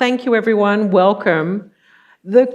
Thank you, everyone. Welcome. The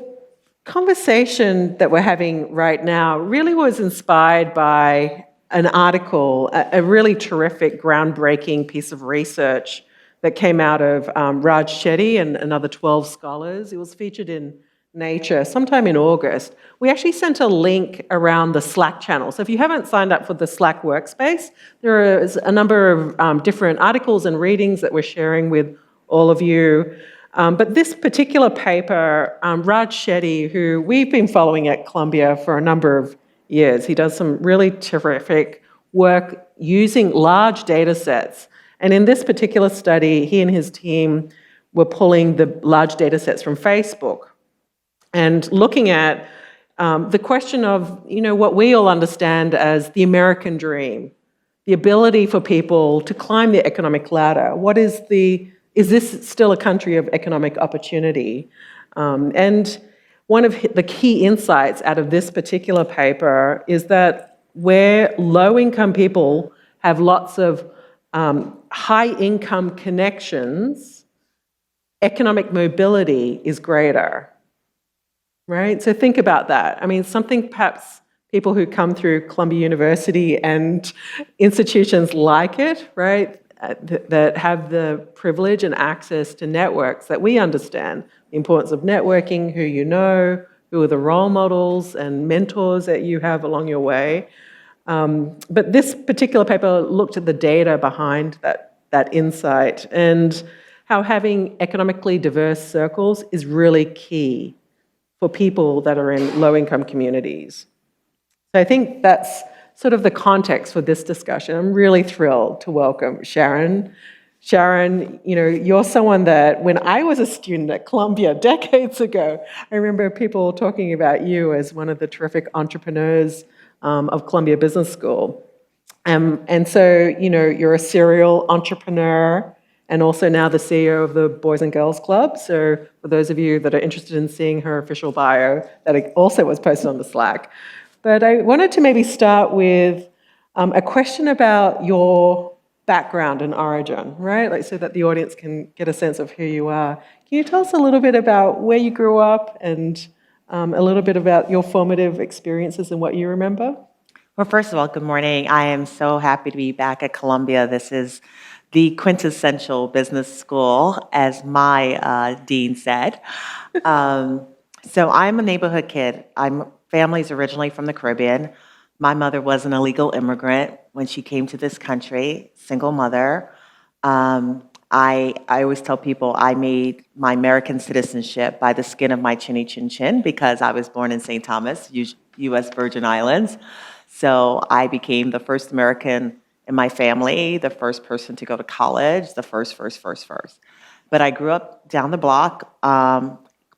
conversation that we're having right now really was inspired by an article, a really terrific, groundbreaking piece of research that came out of Raj Shetty and another 12 scholars. It was featured in Nature sometime in August. We actually sent a link around the Slack channel. So if you haven't signed up for the Slack workspace, there is a number of different articles and readings that we're sharing with all of you. But this particular paper, Raj Shetty, who we've been following at Columbia for a number of years, he does some really terrific work using large data sets. And in this particular study, he and his team were pulling the large data sets from Facebook and looking at the question of, what we all understand as the American dream, the ability for people to climb the economic ladder. Is this still a country of economic opportunity? And one of the key insights out of this particular paper is that where low-income people have lots of high-income connections, economic mobility is greater, right? So think about that. I mean, something perhaps people who come through Columbia University and institutions like it, right, that have the privilege and access to networks that we understand, the importance of networking, who you know, who are the role models and mentors that you have along your way. But this particular paper looked at the data behind that insight and how having economically diverse circles is really key for people that are in low-income communities. So I think that's sort of the context for this discussion. I'm really thrilled to welcome Sharon. Sharon, you're someone that when I was a student at Columbia decades ago, I remember people talking about you as one of the terrific entrepreneurs of Columbia Business School. And so, you're a serial entrepreneur and also now the CEO of the Boys and Girls Club. So for those of you that are interested in seeing her official bio, that also was posted on the Slack. But I wanted to maybe start with a question about your background and origin, right? So that the audience can get a sense of who you are. Can you tell us a little bit about where you grew up and a little bit about your formative experiences and what you remember? Well, first of all, good morning. I am so happy to be back at Columbia. This is the quintessential business school, as my dean said. So I'm a neighborhood kid. My family's originally from the Caribbean. My mother was an illegal immigrant when she came to this country, single mother. I always tell people I made my American citizenship by the skin of my chinny chin chin because I was born in St. Thomas, U.S. Virgin Islands. So I became the first American in my family, the first person to go to college, the first. But I grew up down the block,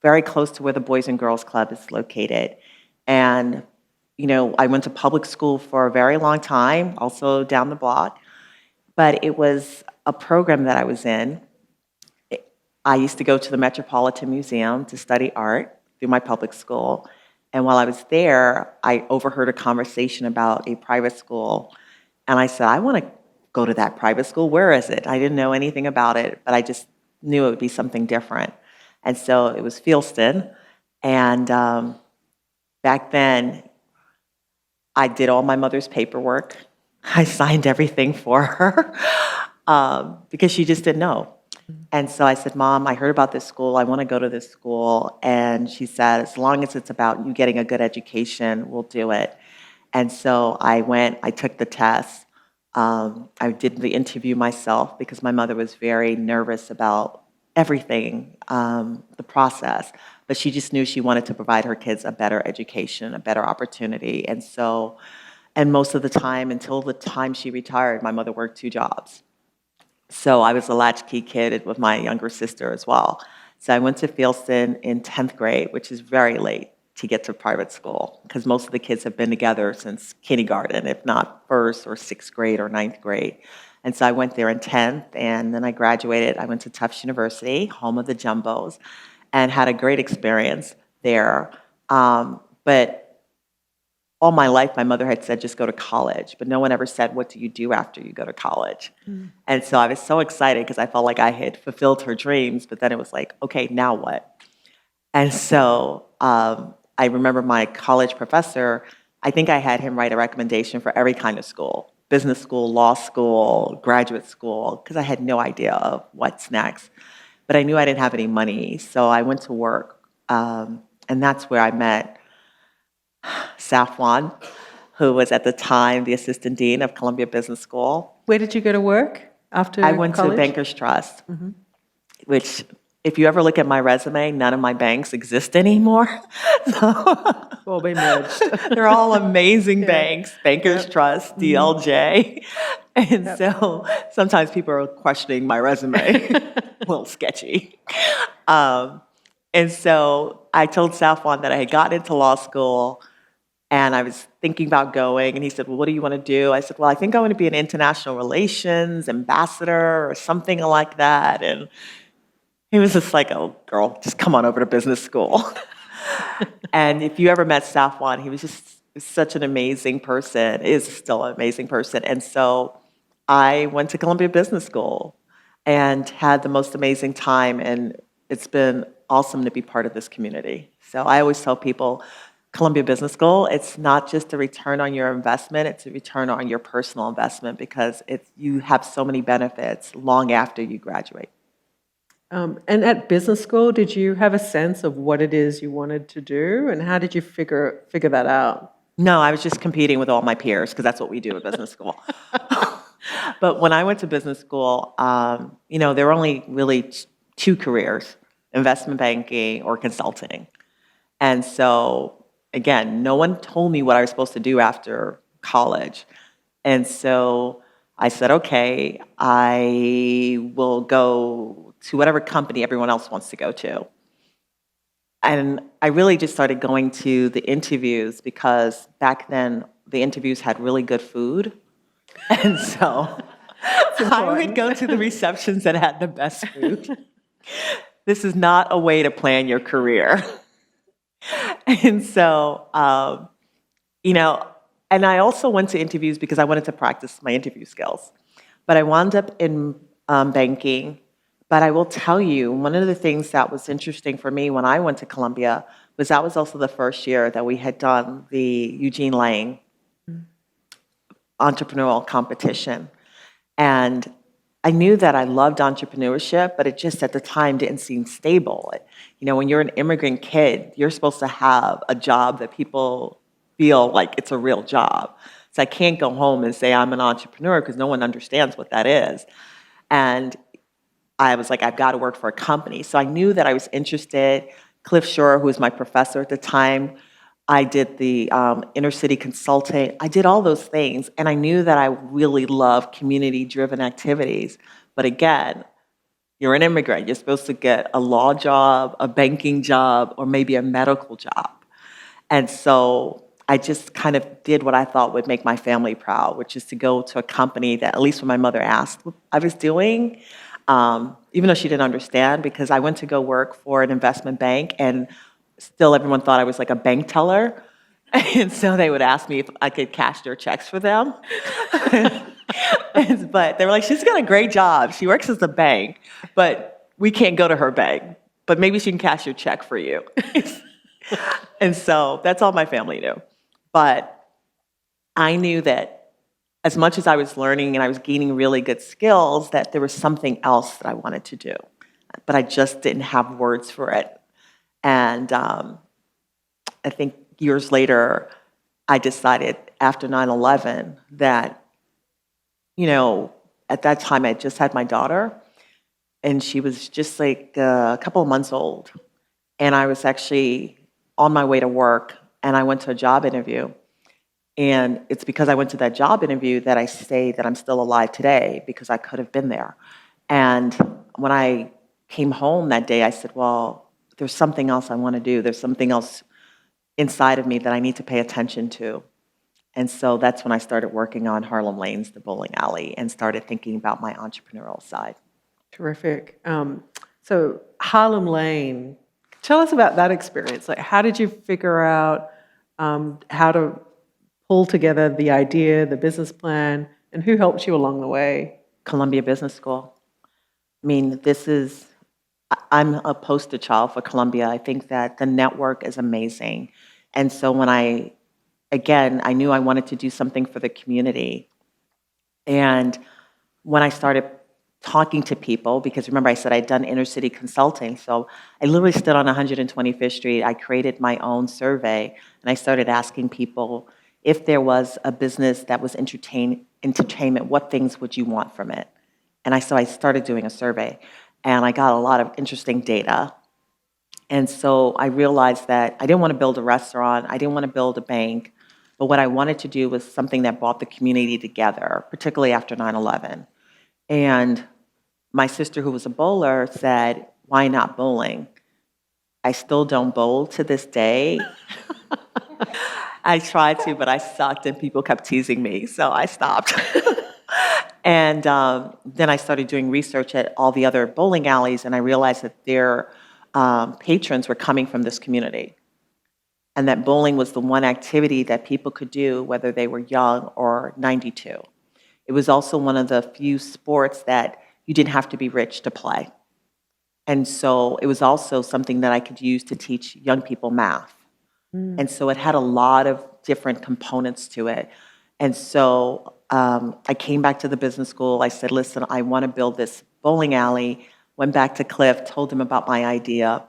very close to where the Boys and Girls Club is located. And, I went to public school for a very long time, also down the block. But it was a program that I was in. I used to go to the Metropolitan Museum to study art through my public school. And while I was there, I overheard a conversation about a private school. And I said, I want to go to that private school. Where is it? I didn't know anything about it, but I just knew it would be something different. And so it was Fieldston. And back then, I did all my mother's paperwork. I signed everything for her because she just didn't know. And so I said, Mom, I heard about this school. I want to go to this school. And she said, as long as it's about you getting a good education, we'll do it. And so I went, I took the test. I did the interview myself because my mother was very nervous about everything, the process. But she just knew she wanted to provide her kids a better education, a better opportunity. And so, and most of the time, until the time she retired, my mother worked 2 jobs. So I was a latchkey kid with my younger sister as well. So I went to Fieldston in 10th grade, which is very late to get to private school because most of the kids have been together since kindergarten, if not 1st or 6th grade or 9th grade. And so I went there in 10th, and then I graduated. I went to Tufts University, home of the Jumbos, and had a great experience there. But all my life, my mother had said, just go to college, but no one ever said, what do you do after you go to college? And so I was so excited because I felt like I had fulfilled her dreams, but then it was like, okay, now what? And so I remember my college professor, I think I had him write a recommendation for every kind of school, business school, law school, graduate school, because I had no idea of what's next. But I knew I didn't have any money, so I went to work. And that's where I met Safwan, who was at the time the assistant dean of Columbia Business School. Where did you go to work after I went to college? Bankers Trust, which, if you ever look at my resume, none of my banks exist anymore. Well, they merged. They're all amazing banks, Bankers Trust, DLJ. And so sometimes people are questioning my resume, a little sketchy. And so I told Safwan that I had gotten into law school and I was thinking about going. And he said, well, what do you want to do? I said, well, I think I want to be an international relations ambassador or something like that. And he was just like, oh, girl, just come on over to business school. And if you ever met Safwan, he was just such an amazing person, is still an amazing person. And so I went to Columbia Business School and had the most amazing time. And it's been awesome to be part of this community. So I always tell people, Columbia Business School, it's not just a return on your investment, it's a return on your personal investment because you have so many benefits long after you graduate. And at business school, did you have a sense of what it is you wanted to do, and how did you figure that out? No, I was just competing with all my peers because that's what we do at business school. But when I went to business school, there were only really two careers, investment banking or consulting. And so, again, no one told me what I was supposed to do after college. And so I said, okay, I will go to whatever company everyone else wants to go to. And I really just started going to the interviews because back then the interviews had really good food. And so I would go to the receptions that had the best food. This is not a way to plan your career. And so, and I also went to interviews because I wanted to practice my interview skills. But I wound up in banking. But I will tell you, one of the things that was interesting for me when I went to Columbia was that was also the first year that we had done the Eugene Lang entrepreneurial competition. And I knew that I loved entrepreneurship, but it just at the time didn't seem stable. When you're an immigrant kid, you're supposed to have a job that people feel like it's a real job. So I can't go home and say I'm an entrepreneur because no one understands what that is. And I was like, I've got to work for a company. So I knew that I was interested. Cliff Shore, who was my professor at the time, I did the inner city consulting. I did all those things. And I knew that I really love community-driven activities. But again, you're an immigrant. You're supposed to get a law job, a banking job, or maybe a medical job. And so I just kind of did what I thought would make my family proud, which is to go to a company that, at least when my mother asked what I was doing, even though she didn't understand, because I went to go work for an investment bank and still everyone thought I was like a bank teller. And so they would ask me if I could cash their checks for them. But they were like, she's got a great job. She works at a bank, but we can't go to her bank. But maybe she can cash your check for you. And so that's all my family knew. But I knew that as much as I was learning and I was gaining really good skills, that there was something else that I wanted to do. But I just didn't have words for it. And I think years later, I decided after 9/11 that, at that time I had just had my daughter, and she was just like a couple of months old. And I was actually on my way to work, and I went to a job interview. And it's because I went to that job interview that I say that I'm still alive today, because I could have been there. And when I came home that day, I said, well, there's something else I want to do. There's something else inside of me that I need to pay attention to. And so that's when I started working on Harlem Lanes, the bowling alley, and started thinking about my entrepreneurial side. Terrific. So Harlem Lane, tell us about that experience. Like, how did you figure out how to pull together the idea, the business plan, and who helped you along the way? Columbia Business School. I mean, I'm a poster child for Columbia. I think that the network is amazing. And so when I knew I wanted to do something for the community. And when I started talking to people, because remember I said I'd done inner city consulting, so I literally stood on 125th Street, I created my own survey, and I started asking people if there was a business that was entertainment, what things would you want from it? And so I started doing a survey, and I got a lot of interesting data. And so I realized that I didn't want to build a restaurant, I didn't want to build a bank, but what I wanted to do was something that brought the community together, particularly after 9/11. And my sister, who was a bowler, said, "Why not bowling?" I still don't bowl to this day. I tried to, but I sucked, and people kept teasing me, so I stopped. And then I started doing research at all the other bowling alleys, and I realized that their patrons were coming from this community, and that bowling was the one activity that people could do, whether they were young or 92. It was also one of the few sports that you didn't have to be rich to play. And so it was also something that I could use to teach young people math. And so it had a lot of different components to it. And so I came back to the business school. I said, listen, I want to build this bowling alley. Went back to Cliff, told him about my idea.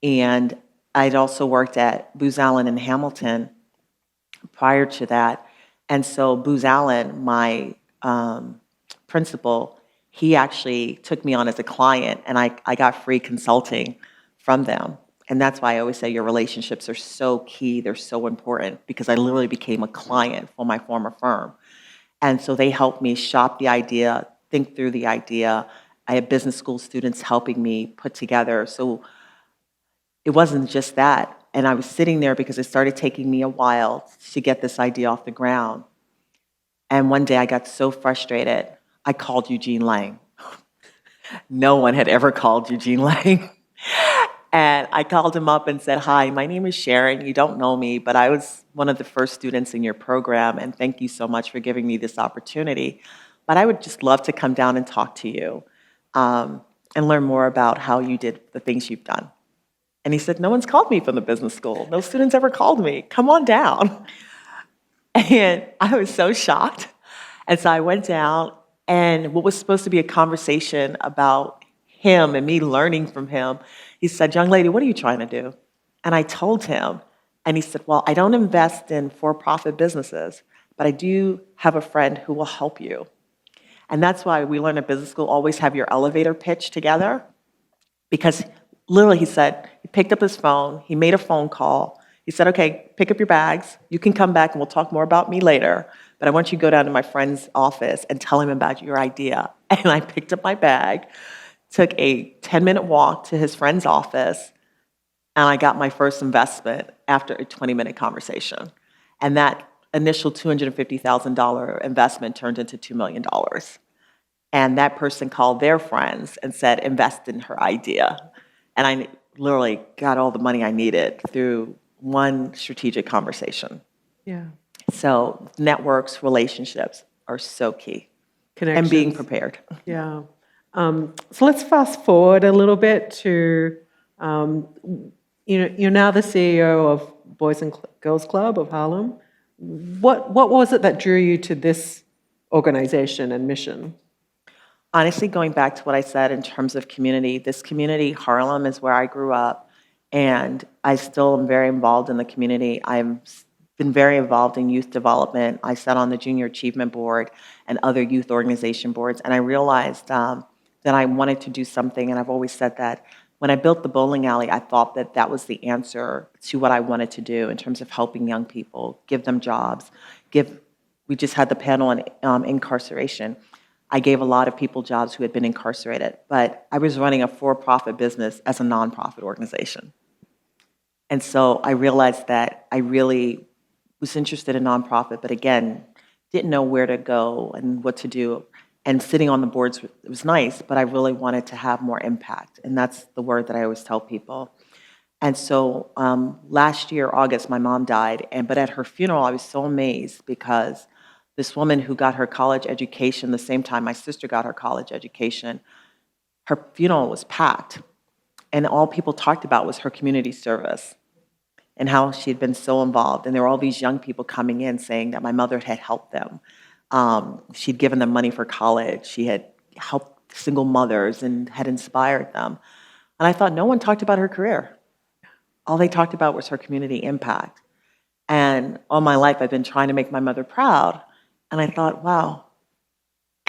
And I'd also worked at Booz Allen in Hamilton prior to that. And so Booz Allen, my principal, he actually took me on as a client, and I got free consulting from them. And that's why I always say your relationships are so key, they're so important, because I literally became a client for my former firm. And so they helped me shop the idea, think through the idea. I had business school students helping me put together. So it wasn't just that. And I was sitting there because it started taking me a while to get this idea off the ground. And one day I got so frustrated, I called Eugene Lang. No one had ever called Eugene Lang. And I called him up and said, hi, my name is Sharon. You don't know me, but I was one of the first students in your program, and thank you so much for giving me this opportunity. But I would just love to come down and talk to you and learn more about how you did the things you've done. And he said, no one's called me from the business school. No students ever called me. Come on down. And I was so shocked. And so I went down, and what was supposed to be a conversation about him and me learning from him, he said, young lady, what are you trying to do? And I told him, and he said, well, I don't invest in for-profit businesses, but I do have a friend who will help you. And that's why we learn at business school, always have your elevator pitch together, because literally he said, he picked up his phone, he made a phone call, he said, okay, pick up your bags, you can come back and we'll talk more about me later, but I want you to go down to my friend's office and tell him about your idea. And I picked up my bag, took a 10-minute walk to his friend's office, and I got my first investment after a 20-minute conversation. And that initial $250,000 investment turned into $2 million. And that person called their friends and said, invest in her idea. And I literally got all the money I needed through one strategic conversation. Yeah. So networks, relationships are so key. Connections. And being prepared. Yeah. So let's fast forward a little bit to, you're now the CEO of Boys and Girls Club of Harlem. What was it that drew you to this organization and mission? Honestly, going back to what I said in terms of community, this community, Harlem, is where I grew up, and I still am very involved in the community. I've been very involved in youth development. I sat on the Junior Achievement Board and other youth organization boards, and I realized that I wanted to do something, and I've always said that when I built the bowling alley, I thought that that was the answer to what I wanted to do in terms of helping young people, give them jobs, we just had the panel on incarceration. I gave a lot of people jobs who had been incarcerated, but I was running a for-profit business as a nonprofit organization. And so I realized that I really was interested in nonprofit, but again, didn't know where to go and what to do. And sitting on the boards, it was nice, but I really wanted to have more impact. And that's the word that I always tell people. And so last year, August, my mom died. But at her funeral, I was so amazed because this woman who got her college education the same time my sister got her college education, her funeral was packed. And all people talked about was her community service and how she had been so involved. And there were all these young people coming in saying that my mother had helped them. She'd given them money for college. She had helped single mothers and had inspired them. And I thought, no one talked about her career. All they talked about was her community impact. And all my life, I've been trying to make my mother proud. And I thought, wow,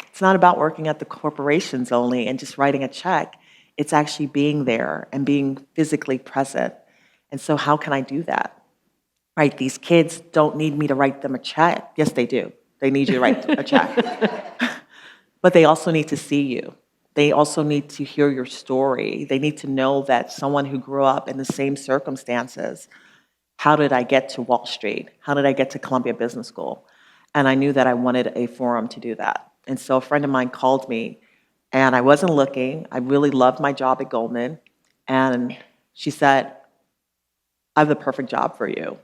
it's not about working at the corporations only and just writing a check. It's actually being there and being physically present. And so how can I do that? Right? These kids don't need me to write them a check. Yes, they do. They need you to write a check. But they also need to see you. They also need to hear your story. They need to know that someone who grew up in the same circumstances, how did I get to Wall Street? How did I get to Columbia Business School? And I knew that I wanted a forum to do that. And so a friend of mine called me, and I wasn't looking. I really loved my job at Goldman. And she said, I have the perfect job for you.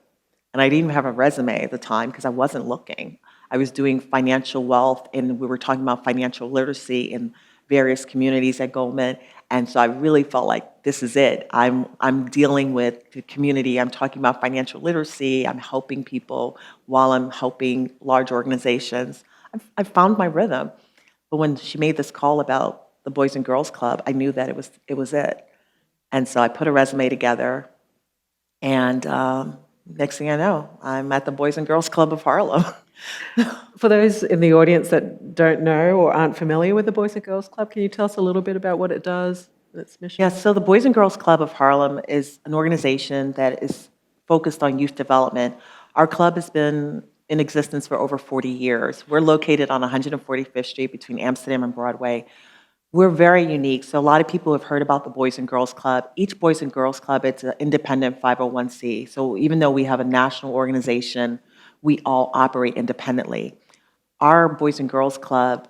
And I didn't even have a resume at the time because I wasn't looking. I was doing financial wealth, and we were talking about financial literacy in various communities at Goldman. And so I really felt like this is it. I'm dealing with the community. I'm talking about financial literacy. I'm helping people while I'm helping large organizations. I found my rhythm. But when she made this call about the Boys and Girls Club, I knew that it was it. And so I put a resume together, and next thing I know, I'm at the Boys and Girls Club of Harlem. For those in the audience that don't know or aren't familiar with the Boys and Girls Club, can you tell us a little bit about what it does, its mission? Yeah, so the Boys and Girls Club of Harlem is an organization that is focused on youth development. Our club has been in existence for over 40 years. We're located on 145th Street between Amsterdam and Broadway. We're very unique. So a lot of people have heard about the Boys and Girls Club. Each Boys and Girls Club, it's an independent 501c. So even though we have a national organization, we all operate independently. Our Boys and Girls Club,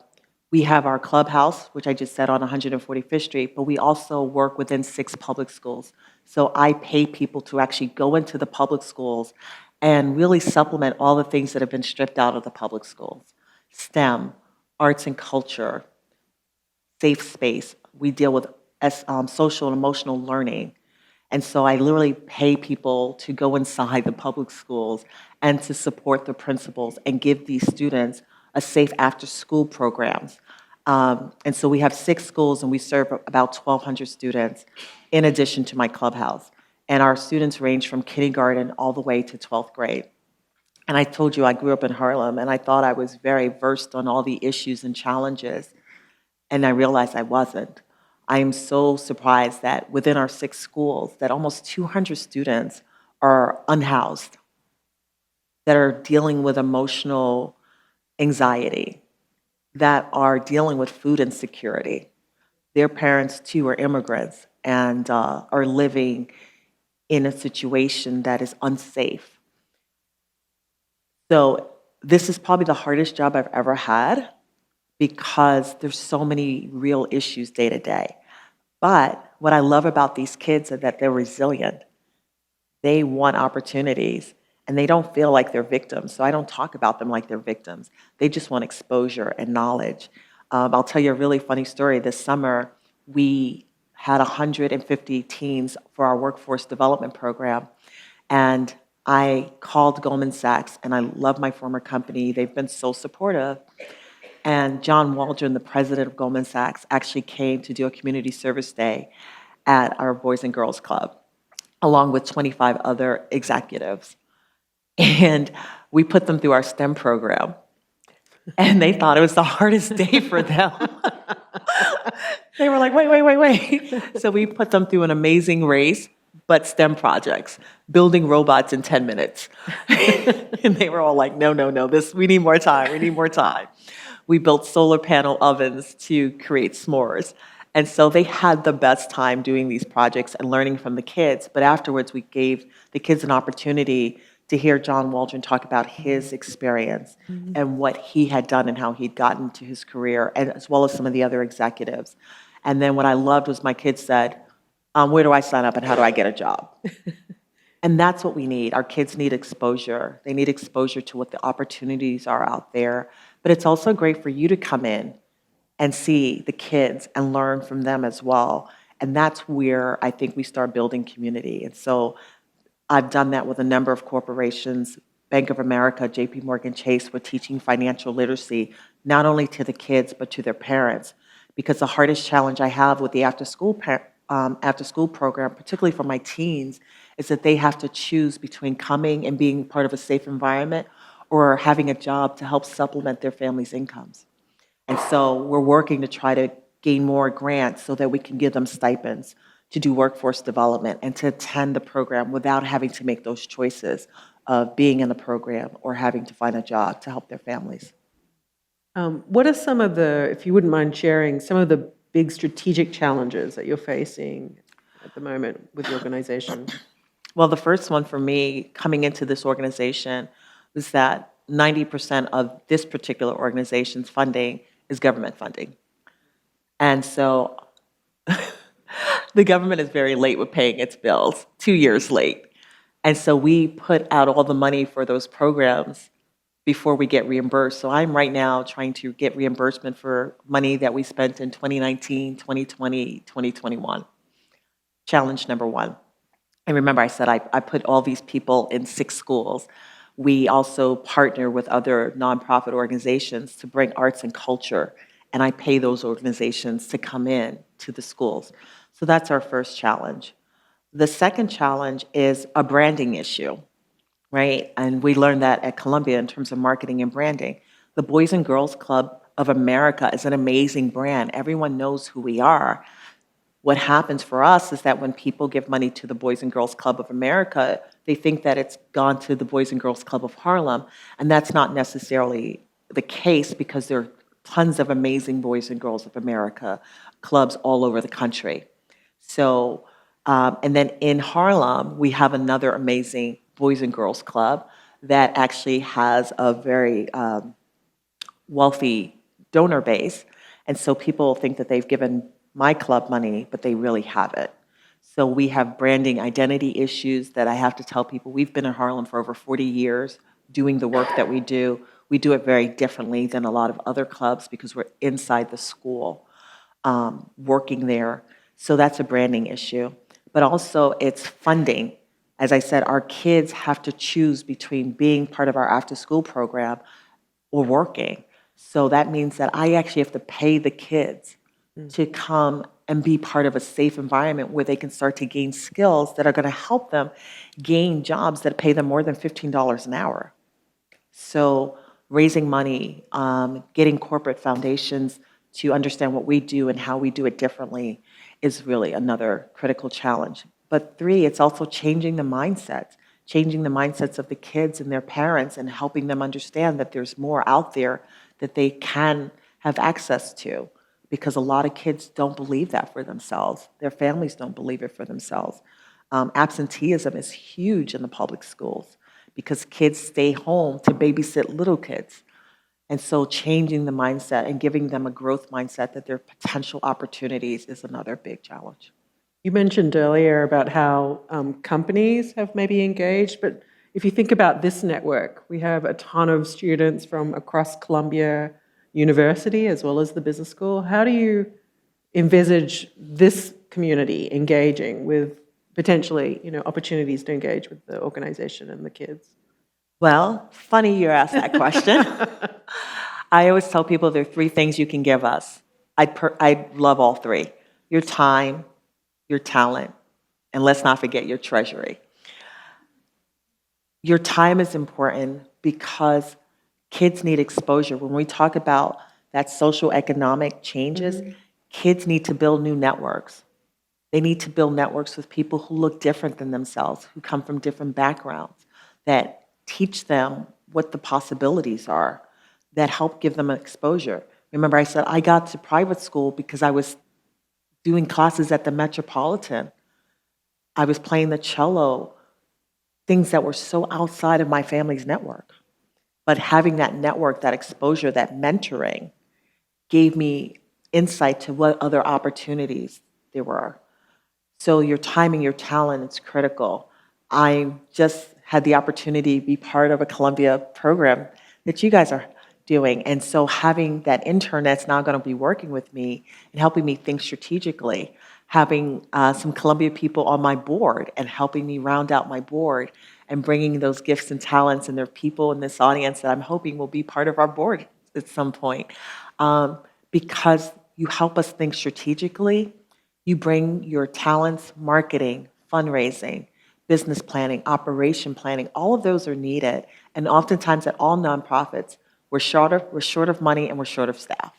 we have our clubhouse, which I just said on 145th Street, but we also work within 6 public schools. So I pay people to actually go into the public schools and really supplement all the things that have been stripped out of the public schools. STEM, arts and culture, safe space. We deal with social and emotional learning. And so I literally pay people to go inside the public schools and to support the principals and give these students a safe after-school programs. And so we have 6 schools, and we serve about 1,200 students in addition to my clubhouse. And our students range from kindergarten all the way to 12th grade. And I told you I grew up in Harlem, and I thought I was very versed on all the issues and challenges. And I realized I wasn't. I am so surprised that within our 6 schools, that almost 200 students are unhoused, that are dealing with emotional anxiety, that are dealing with food insecurity. Their parents, too, are immigrants and are living in a situation that is unsafe. So this is probably the hardest job I've ever had, because there's so many real issues day to day. But what I love about these kids is that they're resilient. They want opportunities, and they don't feel like they're victims. So I don't talk about them like they're victims. They just want exposure and knowledge. I'll tell you a really funny story. This summer, we had 150 teens for our workforce development program, and I called Goldman Sachs, and I love my former company. They've been so supportive. And John Waldron, the president of Goldman Sachs, actually came to do a community service day at our Boys and Girls Club, along with 25 other executives. And we put them through our STEM program. And they thought it was the hardest day for them. They were like, wait. So we put them through an amazing race, but STEM projects, building robots in 10 minutes. And they were all like, no, we need more time. We built solar panel ovens to create s'mores. And so they had the best time doing these projects and learning from the kids. But afterwards, we gave the kids an opportunity to hear John Waldron talk about his experience and what he had done and how he'd gotten to his career, and as well as some of the other executives. And then what I loved was my kids said, Where do I sign up and how do I get a job? And that's what we need. Our kids need exposure. They need exposure to what the opportunities are out there. But it's also great for you to come in and see the kids and learn from them as well. And that's where I think we start building community. And so I've done that with a number of corporations. Bank of America, JP Morgan Chase, were teaching financial literacy, not only to the kids, but to their parents. Because the hardest challenge I have with the after-school program, particularly for my teens, is that they have to choose between coming and being part of a safe environment or having a job to help supplement their family's incomes. And so we're working to try to gain more grants so that we can give them stipends to do workforce development and to attend the program without having to make those choices of being in the program or having to find a job to help their families. What are some of the, if you wouldn't mind sharing, some of the big strategic challenges that you're facing at the moment with the organization? Well, the first one for me coming into this organization was that 90% of this particular organization's funding is government funding. And so the government is very late with paying its bills, 2 years late. And so we put out all the money for those programs before we get reimbursed. So I'm right now trying to get reimbursement for money that we spent in 2019, 2020, 2021. Challenge number one. And remember, I said I put all these people in 6 schools. We also partner with other nonprofit organizations to bring arts and culture, and I pay those organizations to come in to the schools. So that's our first challenge. The second challenge is a branding issue, right? And we learned that at Columbia in terms of marketing and branding. The Boys and Girls Club of America is an amazing brand. Everyone knows who we are. What happens for us is that when people give money to the Boys and Girls Club of America, they think that it's gone to the Boys and Girls Club of Harlem, and that's not necessarily the case because there are tons of amazing Boys and Girls of America clubs all over the country. So, and then in Harlem, we have another amazing Boys and Girls Club that actually has a very wealthy donor base, and so people think that they've given my club money, but they really haven't. So we have branding identity issues that I have to tell people. We've been in Harlem for over 40 years doing the work that we do. We do it very differently than a lot of other clubs because we're inside the school, working there. So that's a branding issue. But also it's funding. As I said, our kids have to choose between being part of our after-school program or working. So that means that I actually have to pay the kids to come and be part of a safe environment where they can start to gain skills that are going to help them gain jobs that pay them more than $15 an hour. So raising money, getting corporate foundations to understand what we do and how we do it differently is really another critical challenge. But 3, it's also changing the mindsets of the kids and their parents and helping them understand that there's more out there that they can have access to. Because a lot of kids don't believe that for themselves. Their families don't believe it for themselves. Absenteeism is huge in the public schools because kids stay home to babysit little kids. And so changing the mindset and giving them a growth mindset that there are potential opportunities is another big challenge. You mentioned earlier about how companies have maybe engaged, but if you think about this network, we have a ton of students from across Columbia University as well as the business school. How do you envisage this community engaging with potentially, opportunities to engage with the organization and the kids? Well, funny you asked that question. I always tell people there are 3 things you can give us. I love all 3. Your time, your talent, and let's not forget your treasury. Your time is important because kids need exposure. When we talk about that social economic changes, kids need to build new networks. They need to build networks with people who look different than themselves, who come from different backgrounds, that teach them what the possibilities are, that help give them exposure. Remember, I said I got to private school because I was doing classes at the Metropolitan. I was playing the cello, things that were so outside of my family's network. But having that network, that exposure, that mentoring gave me insight to what other opportunities there were. So your timing, your talent, it's critical. I just had the opportunity to be part of a Columbia program that you guys are doing. And so having that intern that's now going to be working with me and helping me think strategically, having some Columbia people on my board and helping me round out my board and bringing those gifts and talents, and there are people in this audience that I'm hoping will be part of our board at some point. Because you help us think strategically, you bring your talents, marketing, fundraising, business planning, operation planning, all of those are needed. And oftentimes at all nonprofits, we're short of money and we're short of staff.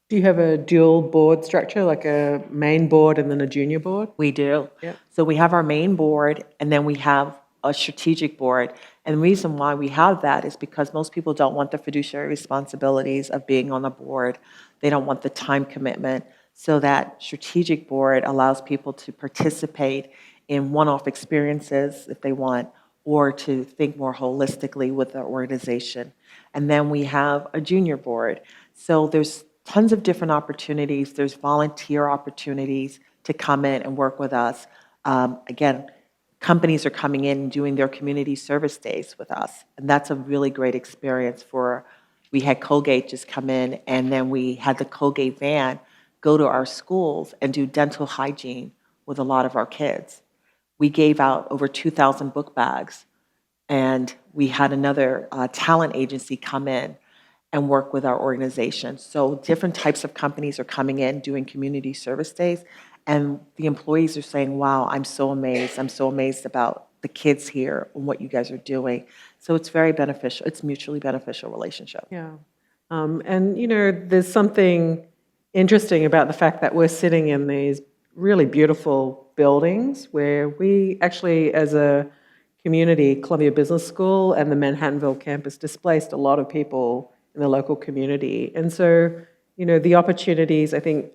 Do you have a dual board structure, like a main board and then a junior board? We do. Yeah. So we have our main board and then we have a strategic board. And the reason why we have that is because most people don't want the fiduciary responsibilities of being on the board. They don't want the time commitment. So that strategic board allows people to participate in one-off experiences if they want, or to think more holistically with the organization. And then we have a junior board. So there's tons of different opportunities. There's volunteer opportunities to come in and work with us. Again, companies are coming in and doing their community service days with us. And that's a really great experience we had Colgate just come in, and then we had the Colgate van go to our schools and do dental hygiene with a lot of our kids. We gave out over 2,000 book bags, and we had another talent agency come in and work with our organization. So different types of companies are coming in, doing community service days, and the employees are saying, wow, I'm so amazed. I'm so amazed about the kids here and what you guys are doing. So it's very beneficial. It's mutually beneficial relationship. Yeah. And, there's something interesting about the fact that we're sitting in these really beautiful buildings where we actually, as a community, Columbia Business School and the Manhattanville campus displaced a lot of people in the local community. And so, the opportunities, I think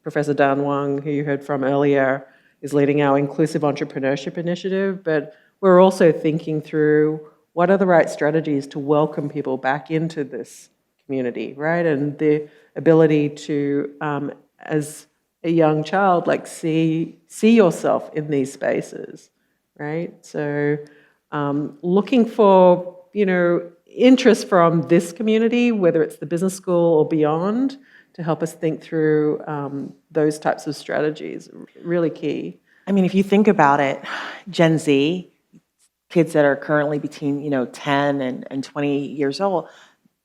Professor Dan Wang, who you heard from earlier, is leading our Inclusive Entrepreneurship Initiative, but we're also thinking through what are the right strategies to welcome people back into this community, right? And the ability to, as a young child, see yourself in these spaces, right? So looking for, interest from this community, whether it's the business school or beyond, to help us think through those types of strategies, really key. I mean, if you think about it, Gen Z, kids that are currently between 10 and 20 years old,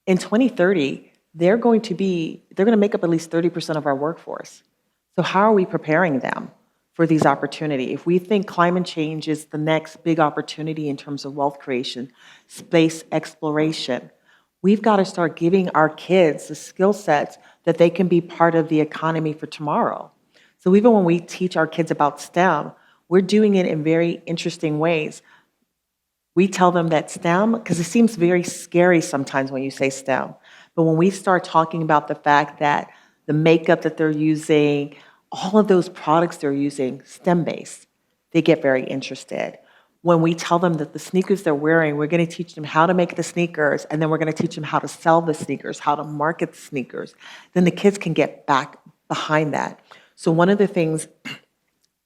in 2030, they're going to make up at least 30% of our workforce. So how are we preparing them for these opportunities? If we think climate change is the next big opportunity in terms of wealth creation, space exploration, we've got to start giving our kids the skill sets that they can be part of the economy for tomorrow. So even when we teach our kids about STEM, we're doing it in very interesting ways. We tell them that STEM, because it seems very scary sometimes when you say STEM, but when we start talking about the fact that the makeup that they're using, all of those products they're using, STEM-based, they get very interested. When we tell them that the sneakers they're wearing, we're going to teach them how to make the sneakers, and then we're going to teach them how to sell the sneakers, how to market the sneakers, then the kids can get back behind that. So one of the things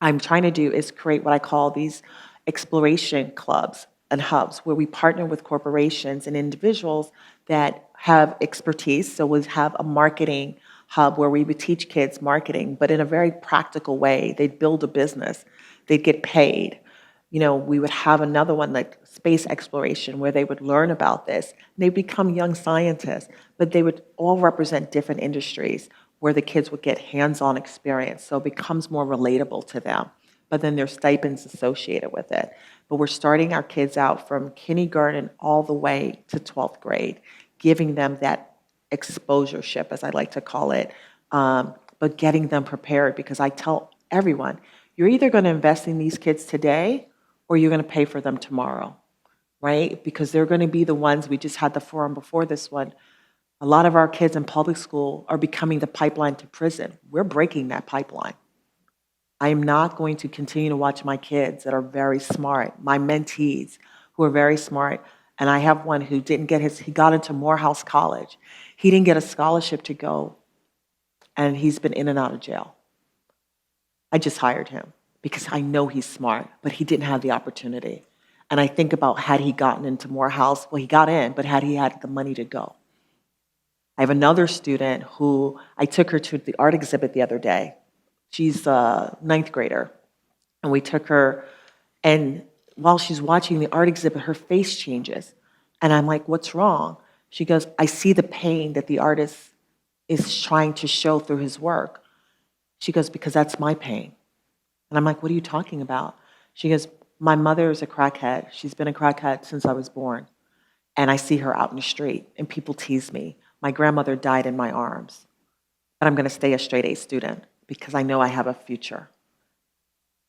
I'm trying to do is create what I call these exploration clubs and hubs, where we partner with corporations and individuals that have expertise. So we have a marketing hub where we would teach kids marketing, but in a very practical way. They'd build a business, they'd get paid. We would have another one like space exploration where they would learn about this. They become young scientists, but they would all represent different industries where the kids would get hands-on experience. So it becomes more relatable to them. But then there's stipends associated with it. But we're starting our kids out from kindergarten all the way to 12th grade, giving them that exposureship, as I like to call it, but getting them prepared, because I tell everyone, you're either going to invest in these kids today or you're going to pay for them tomorrow, right? Because they're going to be the ones, we just had the forum before this one, a lot of our kids in public school are becoming the pipeline to prison. We're breaking that pipeline. I am not going to continue to watch my kids that are very smart, my mentees who are very smart. And I have one who he got into Morehouse College. He didn't get a scholarship to go, and he's been in and out of jail. I just hired him. because I know he's smart, but he didn't have the opportunity. And I think about had he gotten into Morehouse, well, he got in, but had he had the money to go? I have another student who I took her to the art exhibit the other day. She's a ninth grader. And we took her, and while she's watching the art exhibit, her face changes. And I'm like, what's wrong? She goes, I see the pain that the artist is trying to show through his work. She goes, because that's my pain. And I'm like, what are you talking about? She goes, my mother is a crackhead. She's been a crackhead since I was born. And I see her out in the street, and people tease me. My grandmother died in my arms. But I'm going to stay a straight A student because I know I have a future.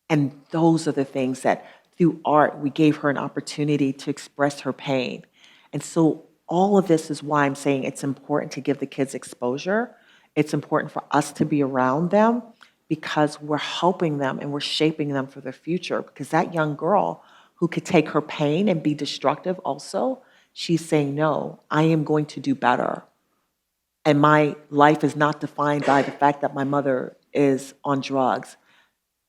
And those are the things that through art, we gave her an opportunity to express her pain. And so all of this is why I'm saying it's important to give the kids exposure. It's important for us to be around them because we're helping them and we're shaping them for their future. Because that young girl who could take her pain and be destructive also, she's saying, no, I am going to do better. And my life is not defined by the fact that my mother is on drugs,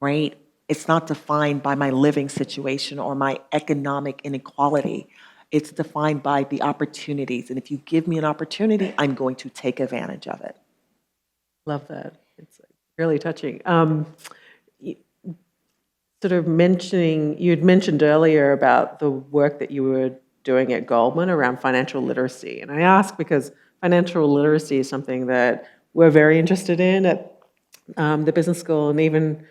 right? It's not defined by my living situation or my economic inequality. It's defined by the opportunities. And if you give me an opportunity, I'm going to take advantage of it. Love that. It's really touching. Sort of mentioning, you'd mentioned earlier about the work that you were doing at Goldman around financial literacy. And I ask because financial literacy is something that we're very interested in at the business school, and even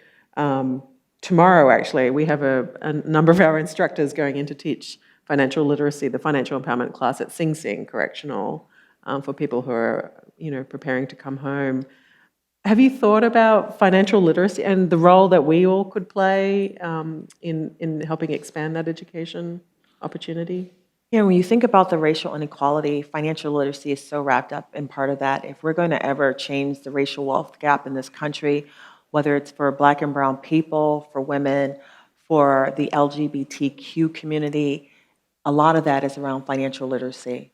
tomorrow, actually, we have a number of our instructors going in to teach financial literacy, the financial empowerment class at Sing Sing Correctional, for people who are, preparing to come home. Have you thought about financial literacy and the role that we all could play in helping expand that education opportunity? Yeah, when you think about the racial inequality, financial literacy is so wrapped up in part of that. If we're going to ever change the racial wealth gap in this country, whether it's for Black and brown people, for women, for the LGBTQ community, a lot of that is around financial literacy,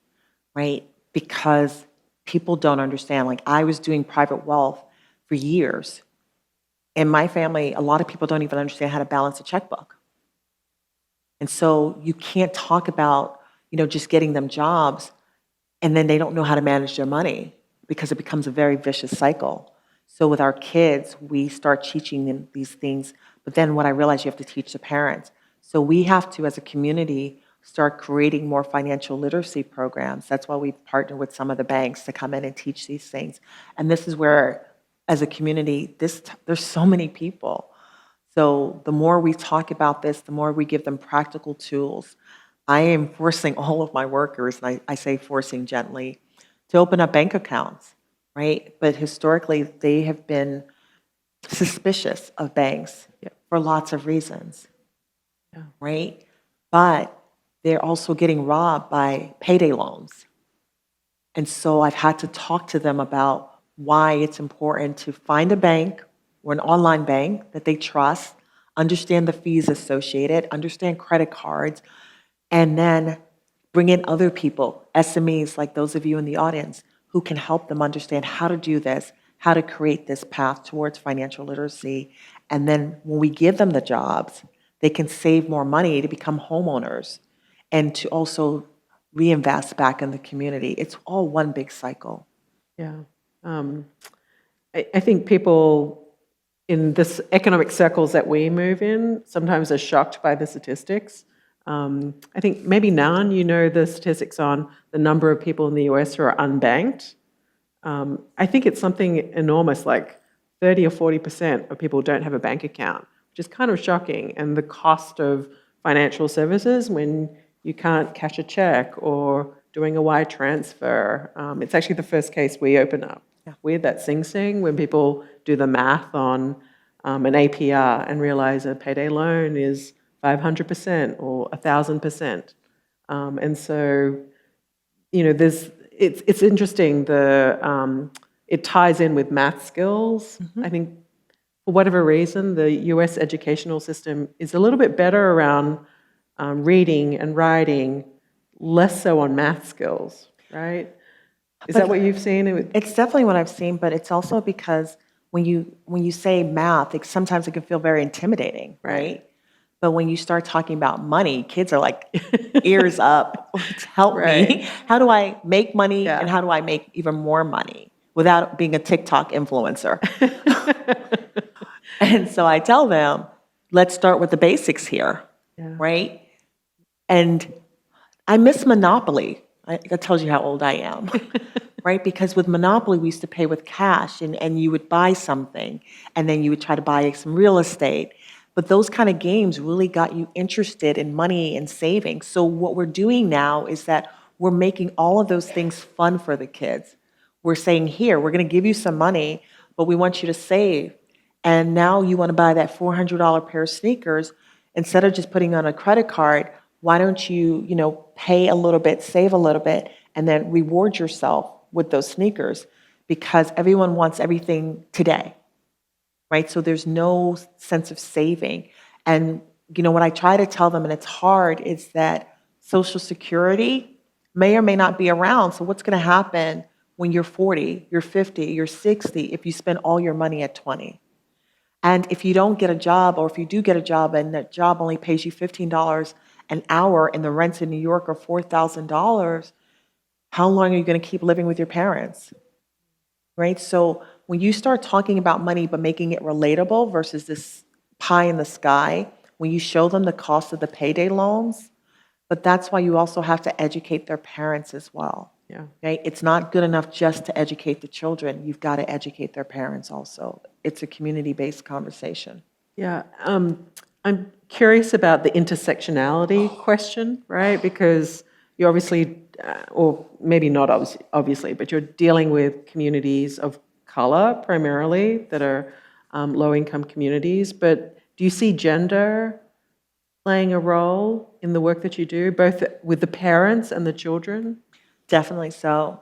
right? Because people don't understand. Like, I was doing private wealth for years. In my family, a lot of people don't even understand how to balance a checkbook. And so you can't talk about, just getting them jobs and then they don't know how to manage their money because it becomes a very vicious cycle. So with our kids, we start teaching them these things. But then what I realized, you have to teach the parents. So we have to, as a community, start creating more financial literacy programs. That's why we've partnered with some of the banks to come in and teach these things. And this is where, as a community, there's so many people. So the more we talk about this, the more we give them practical tools. I am forcing all of my workers, and I say forcing gently, to open up bank accounts, right? But historically, they have been suspicious of banks for lots of reasons, right? But they're also getting robbed by payday loans. And so I've had to talk to them about why it's important to find a bank or an online bank that they trust, understand the fees associated, understand credit cards, and then bring in other people, SMEs like those of you in the audience, who can help them understand how to do this, how to create this path towards financial literacy. And then when we give them the jobs, they can save more money to become homeowners and to also reinvest back in the community. It's all one big cycle. Yeah. I think people in this economic circles that we move in sometimes are shocked by the statistics. I think maybe Nan, the statistics on the number of people in the US who are unbanked. I think it's something enormous, like 30 or 40% of people don't have a bank account, which is kind of shocking. And the cost of financial services when you can't cash a check or doing a wire transfer. It's actually the first case we open up with at Sing Sing when people do the math on an APR and realize a payday loan is 500% or 1,000%. And so, it's interesting. It ties in with math skills. I think for whatever reason, the US educational system is a little bit better around reading and writing, less so on math skills, right? Is that what you've seen? It's definitely what I've seen, but it's also because when you say math, sometimes it can feel very intimidating, right? But when you start talking about money, kids are like, ears up, help Right. me. How do I make money Yeah. and how do I make even more money without being a TikTok influencer? And so I tell them, let's start with the basics here, Yeah. right? And I miss Monopoly. That tells you how old I am, right? Because with Monopoly, we used to pay with cash and you would buy something and then you would try to buy some real estate. But those kind of games really got you interested in money and saving. So what we're doing now is that we're making all of those things fun for the kids. We're saying, here, we're going to give you some money, but we want you to save. And now you want to buy that $400 pair of sneakers. Instead of just putting on a credit card, why don't you, pay a little bit, save a little bit, and then reward yourself with those sneakers? Because everyone wants everything today, right? So there's no sense of saving. And, what I try to tell them, and it's hard, is that Social Security may or may not be around. So what's going to happen when you're 40, you're 50, you're 60, if you spend all your money at 20? And if you don't get a job, or if you do get a job and that job only pays you $15 an hour and the rents in New York are $4,000, how long are you going to keep living with your parents? Right? So when you start talking about money but making it relatable versus this pie in the sky, when you show them the cost of the payday loans, but that's why you also have to educate their parents as well. Yeah. Okay? It's not good enough just to educate the children. You've got to educate their parents also. It's a community-based conversation. Yeah. I'm curious about the intersectionality question, right? Because you obviously, or maybe not obviously, but you're dealing with communities of color primarily that are low-income communities. But do you see gender playing a role in the work that you do, both with the parents and the children? Definitely so.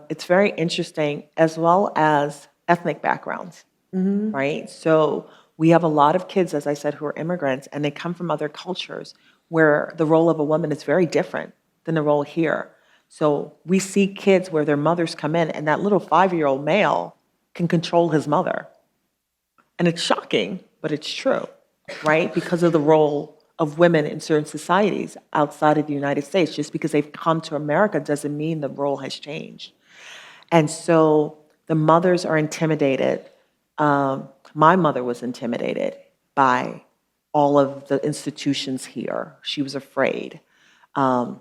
It's very interesting, as well as ethnic backgrounds, right? So we have a lot of kids, as I said, who are immigrants, and they come from other cultures where the role of a woman is very different than the role here. So we see kids where their mothers come in, and that little 5-year-old male can control his mother. And it's shocking, but it's true, right? Because of the role of women in certain societies outside of the United States. Just because they've come to America doesn't mean the role has changed. And so the mothers are intimidated. My mother was intimidated by all of the institutions here. She was afraid. And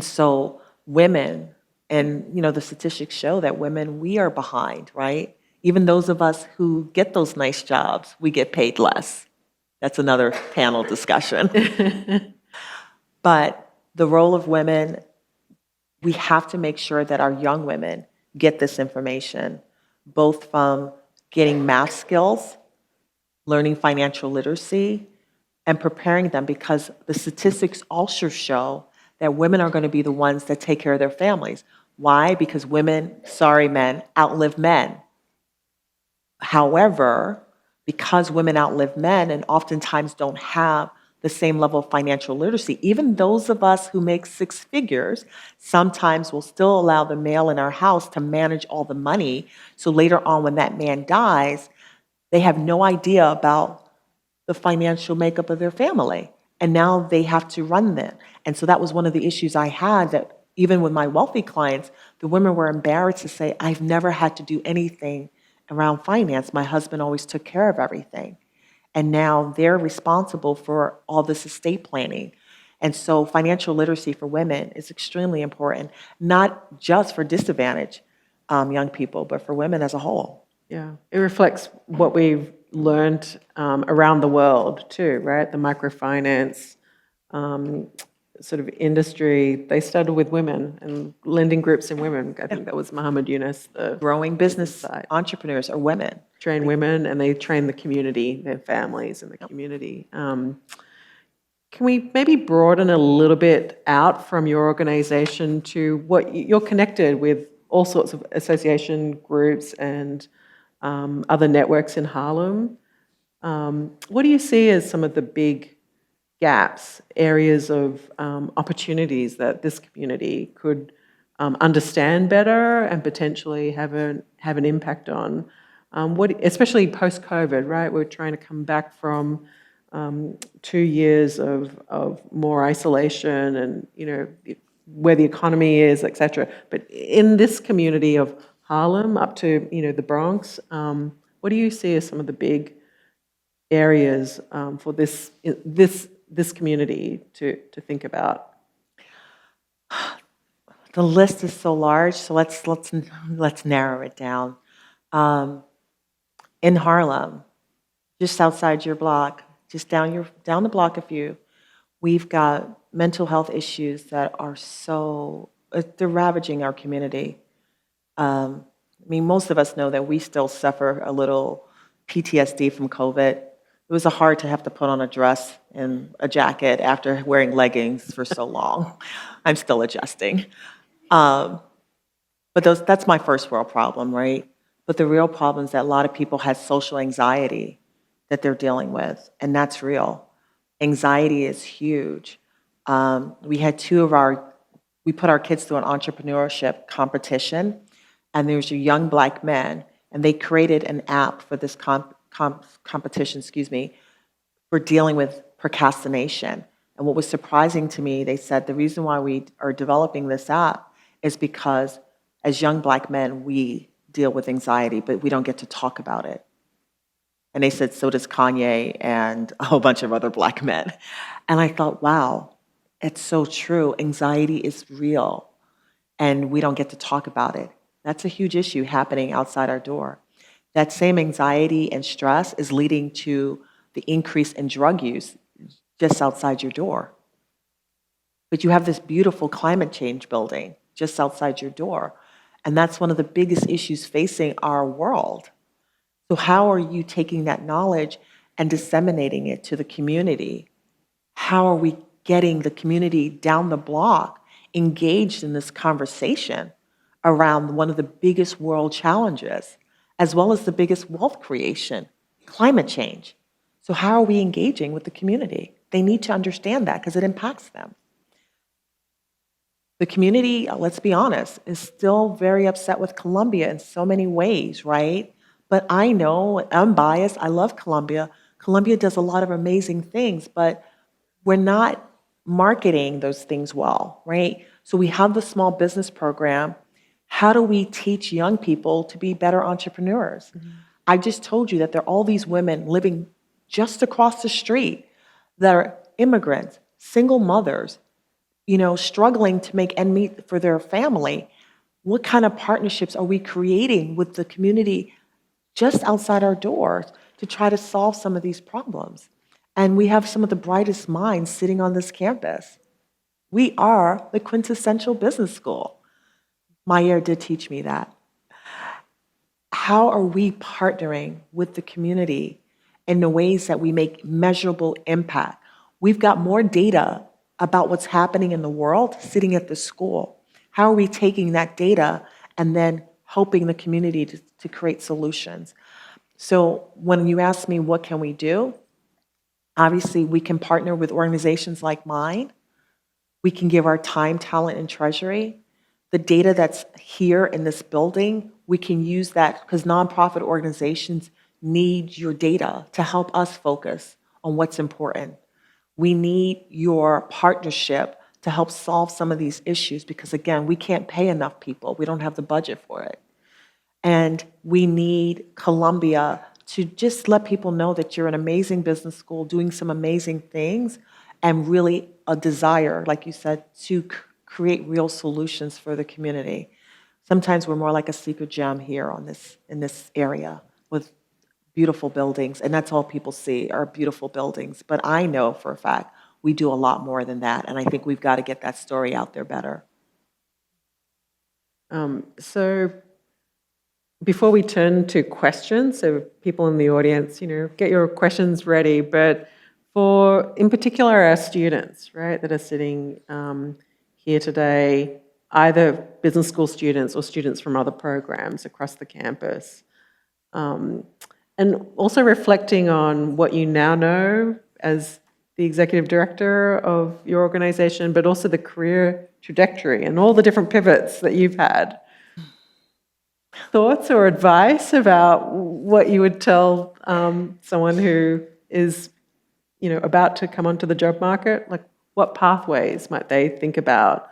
so women, and the statistics show that women, we are behind, right? Even those of us who get those nice jobs, we get paid less. That's another panel discussion. But the role of women, we have to make sure that our young women get this information, both from getting math skills, learning financial literacy, and preparing them, because the statistics also show that women are going to be the ones that take care of their families. Why? Because women, sorry men, outlive men. However, because women outlive men and oftentimes don't have the same level of financial literacy, even those of us who make six figures sometimes will still allow the male in our house to manage all the money. So later on, when that man dies, they have no idea about the financial makeup of their family. And now they have to run them. And so that was one of the issues I had, that even with my wealthy clients, the women were embarrassed to say, I've never had to do anything around finance. My husband always took care of everything. And now they're responsible for all this estate planning. And so financial literacy for women is extremely important, not just for disadvantaged young people, but for women as a whole. Yeah, it reflects what we've learned around the world too, right? The microfinance sort of industry, they started with women and lending groups in women. I think that was Muhammad Yunus. The Growing business entrepreneurs are women. train women, and they train the community, their families and the community. Can we maybe broaden a little bit out from your organization to what you're connected with all sorts of association groups and other networks in Harlem? What do you see as some of the big gaps, areas of opportunities that this community could understand better and potentially have an impact on? Especially post-COVID, right? We're trying to come back from 2 years of more isolation and, where the economy is, et cetera. But in this community of Harlem up to, the Bronx, what do you see as some of the big areas for this community to think about? The list is so large, so let's narrow it down. In Harlem, just outside your block, just down the block a few, we've got mental health issues that are they're ravaging our community. I mean, most of us know that we still suffer a little PTSD from COVID. It was hard to have to put on a dress and a jacket after wearing leggings for so long. I'm still adjusting. But that's my first world problem, right? But the real problem is that a lot of people have social anxiety that they're dealing with, and that's real. Anxiety is huge. We put our kids through an entrepreneurship competition, and there's a young black man, and they created an app for this competition, for dealing with procrastination. And what was surprising to me, they said the reason why we are developing this app is because as young black men, we deal with anxiety, but we don't get to talk about it. And they said, so does Kanye and a whole bunch of other black men. And I thought, wow, it's so true. Anxiety is real, and we don't get to talk about it. That's a huge issue happening outside our door. That same anxiety and stress is leading to the increase in drug use just outside your door. But you have this beautiful climate change building just outside your door, and that's one of the biggest issues facing our world. So how are you taking that knowledge and disseminating it to the community? How are we getting the community down the block engaged in this conversation around one of the biggest world challenges, as well as the biggest wealth creation, climate change? So how are we engaging with the community? They need to understand that because it impacts them. The community, let's be honest, is still very upset with Colombia in so many ways, right? But I know, I'm biased, I love Colombia. Colombia does a lot of amazing things, but we're not marketing those things well, right? So we have the small business program. How do we teach young people to be better entrepreneurs? Mm-hmm. I just told you that there are all these women living just across the street that are immigrants, single mothers, struggling to make ends meet for their family. What kind of partnerships are we creating with the community just outside our doors to try to solve some of these problems? And we have some of the brightest minds sitting on this campus. We are the quintessential business school. My year did teach me that. How are we partnering with the community in the ways that we make measurable impact? We've got more data about what's happening in the world sitting at the school. How are we taking that data and then helping the community to create solutions? So when you ask me what can we do, obviously we can partner with organizations like mine. We can give our time, talent, and treasury. The data that's here in this building, we can use that because nonprofit organizations need your data to help us focus on what's important. We need your partnership to help solve some of these issues because, again, we can't pay enough people. We don't have the budget for it. And we need Columbia to just let people know that you're an amazing business school doing some amazing things and really a desire, like you said, to create real solutions for the community. Sometimes we're more like a secret gem here in this area with beautiful buildings, and that's all people see are beautiful buildings. But I know for a fact we do a lot more than that, and I think we've got to get that story out there better. So before we turn to questions, so people in the audience, get your questions ready, but in particular our students, right, that are sitting here today, either business school students or students from other programs across the campus. And also reflecting on what you now know as the executive director of your organization, but also the career trajectory and all the different pivots that you've had. thoughts or advice about what you would tell someone who is, about to come onto the job market? Like, what pathways might they think about,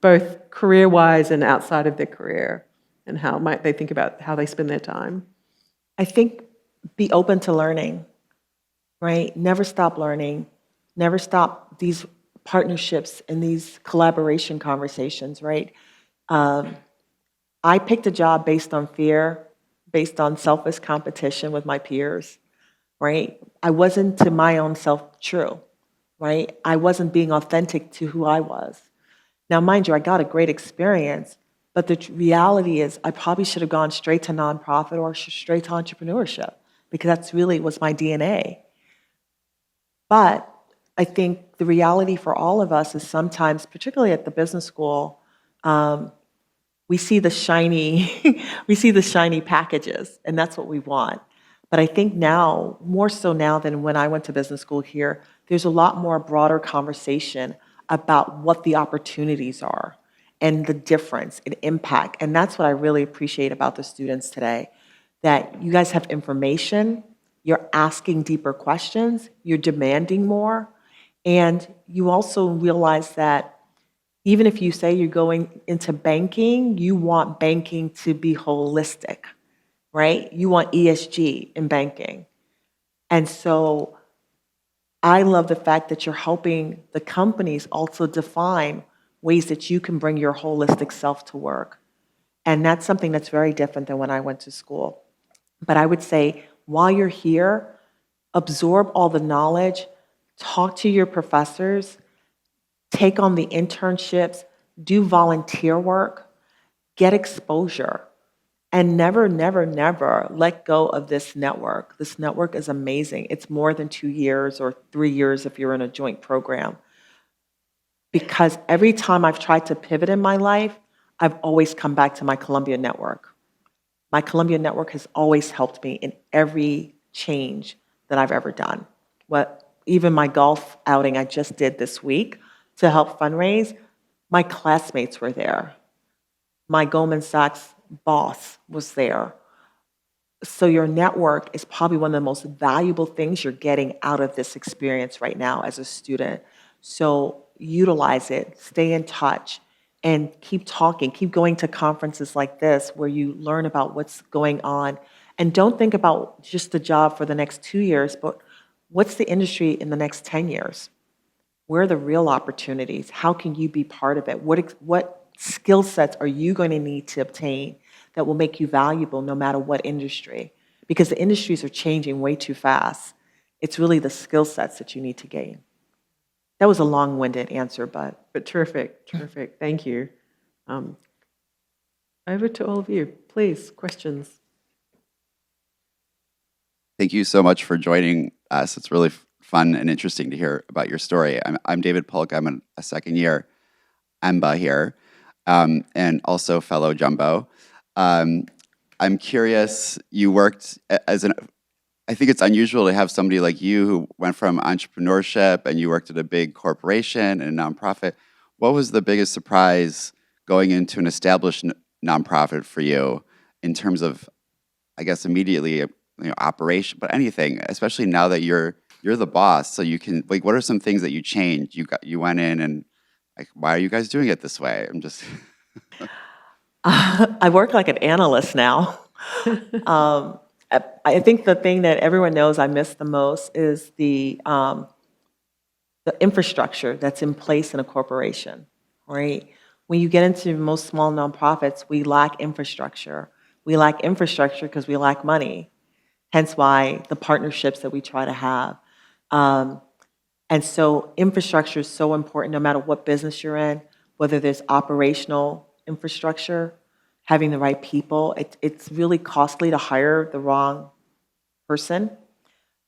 both career-wise and outside of their career, and how might they think about how they spend their time? I think be open to learning, right? Never stop learning. Never stop these partnerships and these collaboration conversations, right? I picked a job based on fear, based on selfish competition with my peers, right? I wasn't to my own self true, right? I wasn't being authentic to who I was. Now, mind you, I got a great experience, but the reality is I probably should have gone straight to nonprofit or straight to entrepreneurship because that's really was my DNA. But I think the reality for all of us is sometimes, particularly at the business school, we see the shiny, we see the shiny packages, and that's what we want. But I think now, more so now than when I went to business school here, there's a lot more broader conversation about what the opportunities are and the difference and impact. And that's what I really appreciate about the students today, that you guys have information, you're asking deeper questions, you're demanding more, and you also realize that even if you say you're going into banking, you want banking to be holistic, right? You want ESG in banking. And so I love the fact that you're helping the companies also define ways that you can bring your holistic self to work. And that's something that's very different than when I went to school. But I would say while you're here, absorb all the knowledge, talk to your professors, take on the internships, do volunteer work, get exposure, and never, never, never let go of this network. This network is amazing. It's more than 2 years or 3 years if you're in a joint program. Because every time I've tried to pivot in my life, I've always come back to my Columbia network. My Columbia network has always helped me in every change that I've ever done. Even my golf outing I just did this week to help fundraise, my classmates were there. My Goldman Sachs boss was there. So your network is probably one of the most valuable things you're getting out of this experience right now as a student. So utilize it, stay in touch, and keep talking, keep going to conferences like this where you learn about what's going on. And don't think about just the job for the next 2 years, but what's the industry in the next 10 years? Where are the real opportunities? How can you be part of it? What skill sets are you going to need to obtain that will make you valuable no matter what industry? Because the industries are changing way too fast. It's really the skill sets that you need to gain. That was a long-winded answer, but terrific, terrific. Thank you. Over to all of you. Please, questions. Thank you so much for joining us. It's really fun and interesting to hear about your story. I'm David Polk. I'm a second-year EMBA here, and also fellow Jumbo. I'm curious, you worked I think it's unusual to have somebody like you who went from entrepreneurship and you worked at a big corporation and a nonprofit. What was the biggest surprise going into an established nonprofit for you in terms of, I guess, immediately, operation, but anything, especially now that you're the boss, so you can, what are some things that you changed? You went in and, why are you guys doing it this way? I'm just... I work like an analyst now. I think the thing that everyone knows I miss the most is the infrastructure that's in place in a corporation, right? When you get into most small nonprofits, we lack infrastructure. We lack infrastructure because we lack money, hence why the partnerships that we try to have. And so infrastructure is so important no matter what business you're in, whether there's operational infrastructure, having the right people. It's really costly to hire the wrong person.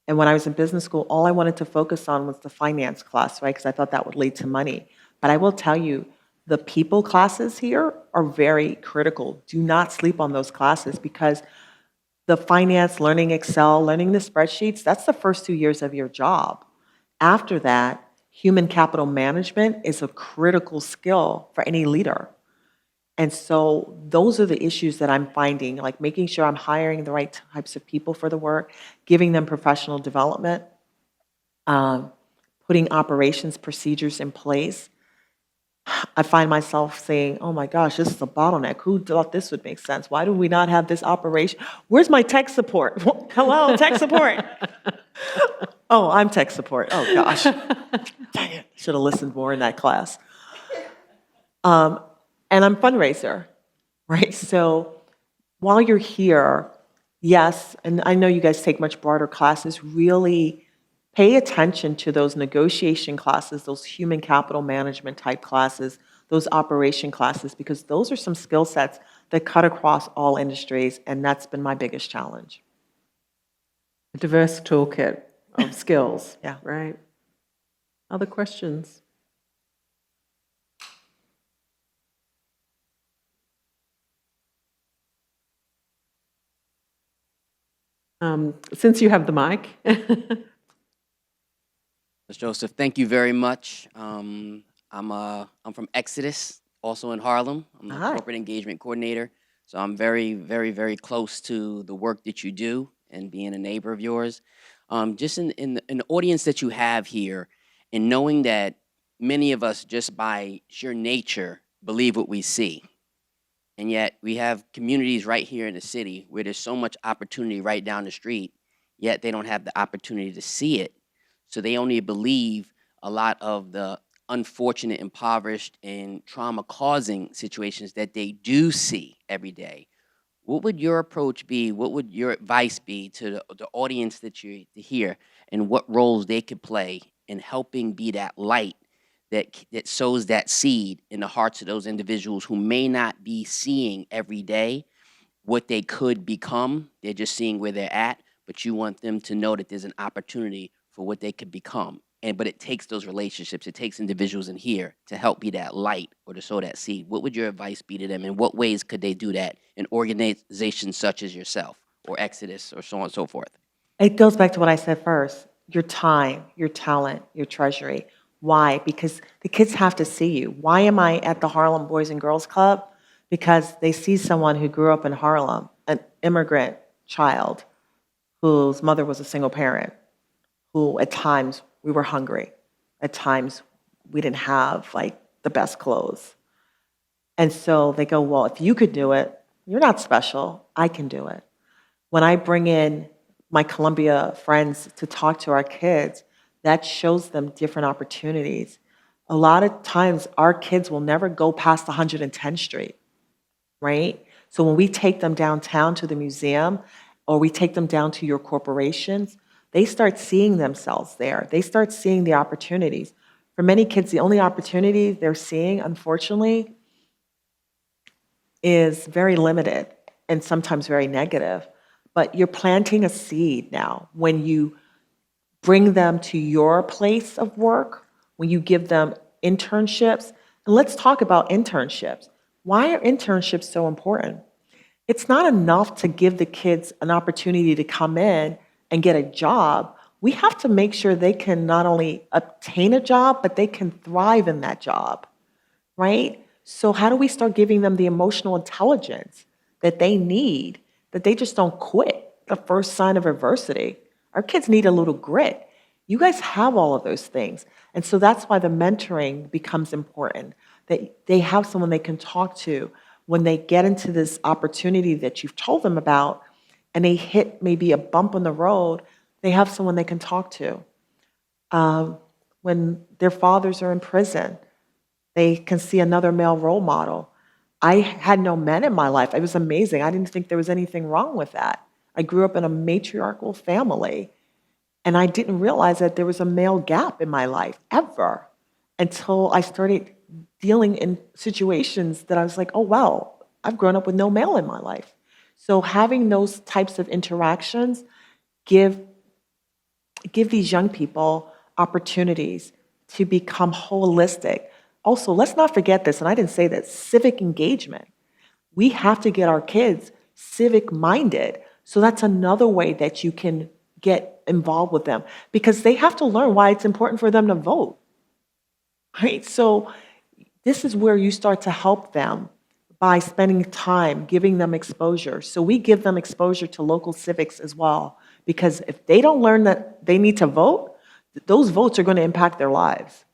And when I was in business school, all I wanted to focus on was the finance class, right? Because I thought that would lead to money. But I will tell you, the people classes here are very critical. Do not sleep on those classes because the finance, learning Excel, learning the spreadsheets, that's the first 2 years of your job. After that, human capital management is a critical skill for any leader. And so those are the issues that I'm finding, like making sure I'm hiring the right types of people for the work, giving them professional development, um, putting operations procedures in place. I find myself saying, oh my gosh, this is a bottleneck. Who thought this would make sense? Why do we not have this operation? Where's my tech support? Hello, tech support. Oh, I'm tech support. Oh gosh. Dang it. Should have listened more in that class. And I'm fundraiser, right? So while you're here, yes, and I know you guys take much broader classes, really pay attention to those negotiation classes, those human capital management type classes, those operation classes, because those are some skill sets that cut across all industries, and that's been my biggest challenge. A diverse toolkit of skills. Yeah. Right. Other questions? Since you have the mic, Ms. Joseph, thank you very much. I'm from Exodus, also in Harlem. I'm the Hi. corporate engagement coordinator. So I'm very, very, very close to the work that you do and being a neighbor of yours. Just in the audience that you have here, and knowing that many of us, just by sheer nature, believe what we see. And yet we have communities right here in the city where there's so much opportunity right down the street, yet they don't have the opportunity to see it. So they only believe a lot of the unfortunate, impoverished, and trauma-causing situations that they do see every day. What would your approach be? What would your advice be to the audience that you hear, and what roles they could play in helping be that light that sows that seed in the hearts of those individuals who may not be seeing every day what they could become? They're just seeing where they're at, but you want them to know that there's an opportunity for what they could become. But it takes those relationships, it takes individuals in here to help be that light or to sow that seed. What would your advice be to them? In what ways could they do that in organizations such as yourself or Exodus or so on and so forth? It goes back to what I said first, your time, your talent, your treasury. Why? Because the kids have to see you. Why am I at the Harlem Boys and Girls Club? Because they see someone who grew up in Harlem, an immigrant child whose mother was a single parent, who at times we were hungry. At times we didn't have like the best clothes. And so they go, well, if you could do it, you're not special, I can do it. When I bring in my Columbia friends to talk to our kids, that shows them different opportunities. A lot of times our kids will never go past 110th Street, right? So when we take them downtown to the museum or we take them down to your corporations, they start seeing themselves there. They start seeing the opportunities. For many kids, the only opportunity they're seeing, unfortunately, is very limited and sometimes very negative. But you're planting a seed now when you bring them to your place of work, when you give them internships. And let's talk about internships. Why are internships so important? It's not enough to give the kids an opportunity to come in and get a job. We have to make sure they can not only obtain a job, but they can thrive in that job, right? So how do we start giving them the emotional intelligence that they need, that they just don't quit the first sign of adversity? Our kids need a little grit. You guys have all of those things. And so that's why the mentoring becomes important, that they have someone they can talk to when they get into this opportunity that you've told them about and they hit maybe a bump on the road, they have someone they can talk to. When their fathers are in prison, they can see another male role model. I had no men in my life. It was amazing. I didn't think there was anything wrong with that. I grew up in a matriarchal family, and I didn't realize that there was a male gap in my life ever until I started dealing in situations that I was like, oh, wow, I've grown up with no male in my life. So having those types of interactions give these young people opportunities to become holistic. Also, let's not forget this, and I didn't say that, civic engagement. We have to get our kids civic-minded. So that's another way that you can get involved with them because they have to learn why it's important for them to vote, right? So this is where you start to help them by spending time, giving them exposure. So we give them exposure to local civics as well, because if they don't learn that they need to vote, those votes are going to impact their lives.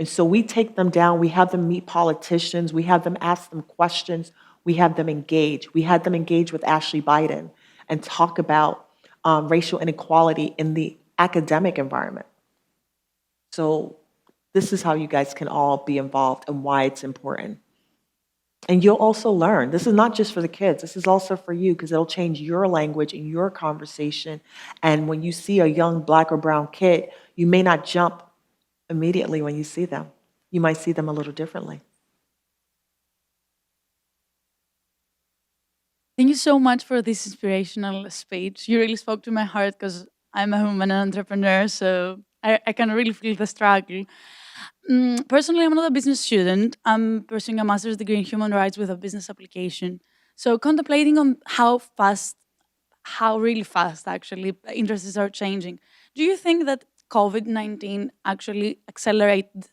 And so we take them down, we have them meet politicians, we have them ask them questions, we have them engage. We had them engage with Ashley Biden and talk about racial inequality in the academic environment. So this is how you guys can all be involved and why it's important. And you'll also learn. This is not just for the kids. This is also for you, because it'll change your language and your conversation. And when you see a young black or brown kid, you may not jump immediately when you see them. You might see them a little differently. Thank you so much for this inspirational speech. You really spoke to my heart because I'm a woman entrepreneur, so I can really feel the struggle. Personally, I'm not a business student. I'm pursuing a master's degree in human rights with a business application. So contemplating on how really fast actually interests are changing. Do you think that COVID-19 actually accelerated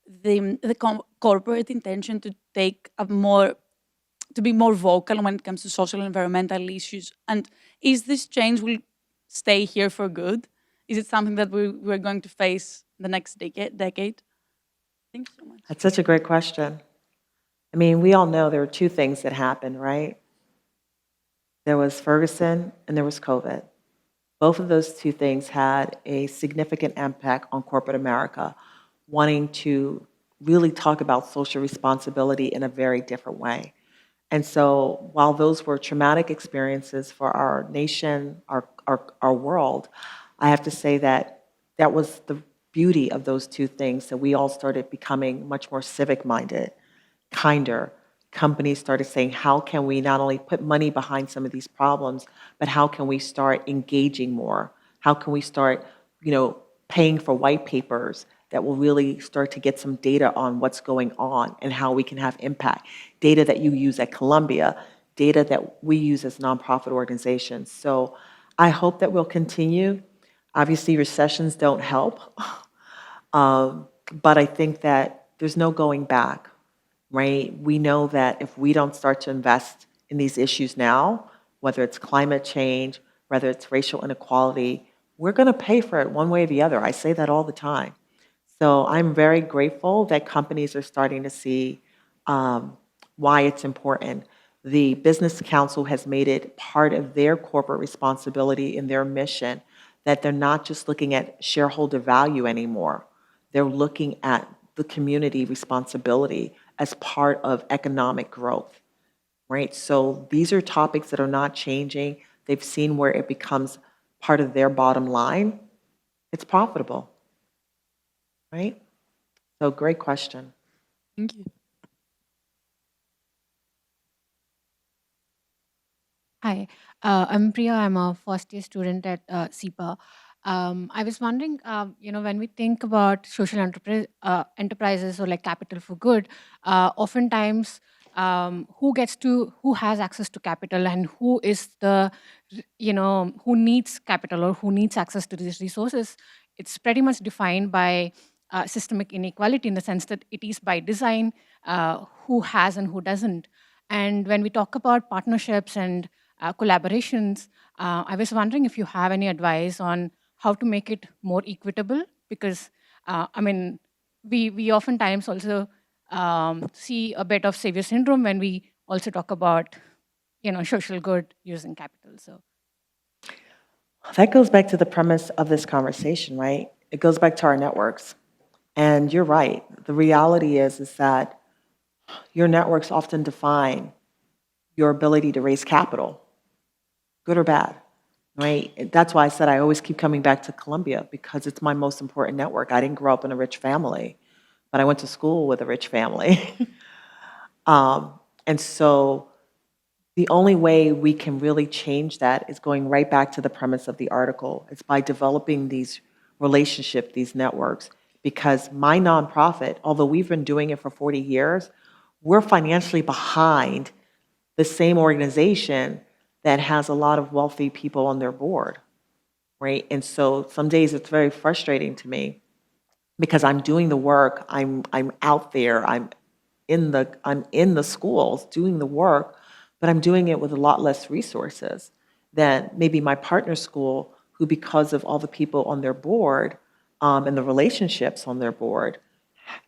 the corporate intention to take to be more vocal when it comes to social and environmental issues? And is this change will stay here for good? Is it something that we're going to face the next decade? Thank you so much. That's such a great question. I mean, we all know there were two things that happened, right? There was Ferguson and there was COVID. Both of those two things had a significant impact on corporate America, wanting to really talk about social responsibility in a very different way. And so while those were traumatic experiences for our nation, our world, I have to say that that was the beauty of those two things, that we all started becoming much more civic-minded, kinder. Companies started saying, how can we not only put money behind some of these problems, but how can we start engaging more? How can we start, paying for white papers that will really start to get some data on what's going on and how we can have impact? Data that you use at Columbia, data that we use as nonprofit organizations. So I hope that we'll continue. Obviously, recessions don't help, but I think that there's no going back, right? We know that if we don't start to invest in these issues now, whether it's climate change, whether it's racial inequality, we're going to pay for it one way or the other. I say that all the time. So I'm very grateful that companies are starting to see why it's important. The Business Council has made it part of their corporate responsibility in their mission that they're not just looking at shareholder value anymore. They're looking at the community responsibility as part of economic growth, right? So these are topics that are not changing. They've seen where it becomes part of their bottom line. It's profitable, right? So great question. Thank you. Hi, I'm Priya. I'm a first-year student at SEPA. I was wondering, when we think about social enterprises or like capital for good, oftentimes who has access to capital and who is who needs capital or who needs access to these resources, it's pretty much defined by systemic inequality in the sense that it is by design who has and who doesn't. And when we talk about partnerships and collaborations, I was wondering if you have any advice on how to make it more equitable, because we oftentimes also see a bit of savior syndrome when we also talk about social good using capital. So That goes back to the premise of this conversation, right? It goes back to our networks. And you're right. The reality is that your networks often define your ability to raise capital, good or bad, right? That's why I said I always keep coming back to Columbia, because it's my most important network. I didn't grow up in a rich family, but I went to school with a rich family. And so the only way we can really change that is going right back to the premise of the article. It's by developing these relationships, these networks, because my nonprofit, although we've been doing it for 40 years, we're financially behind the same organization that has a lot of wealthy people on their board, right? And so some days it's very frustrating to me because I'm doing the work, I'm out there, I'm I'm in the schools doing the work, but I'm doing it with a lot less resources than maybe my partner school, who, because of all the people on their board and the relationships on their board,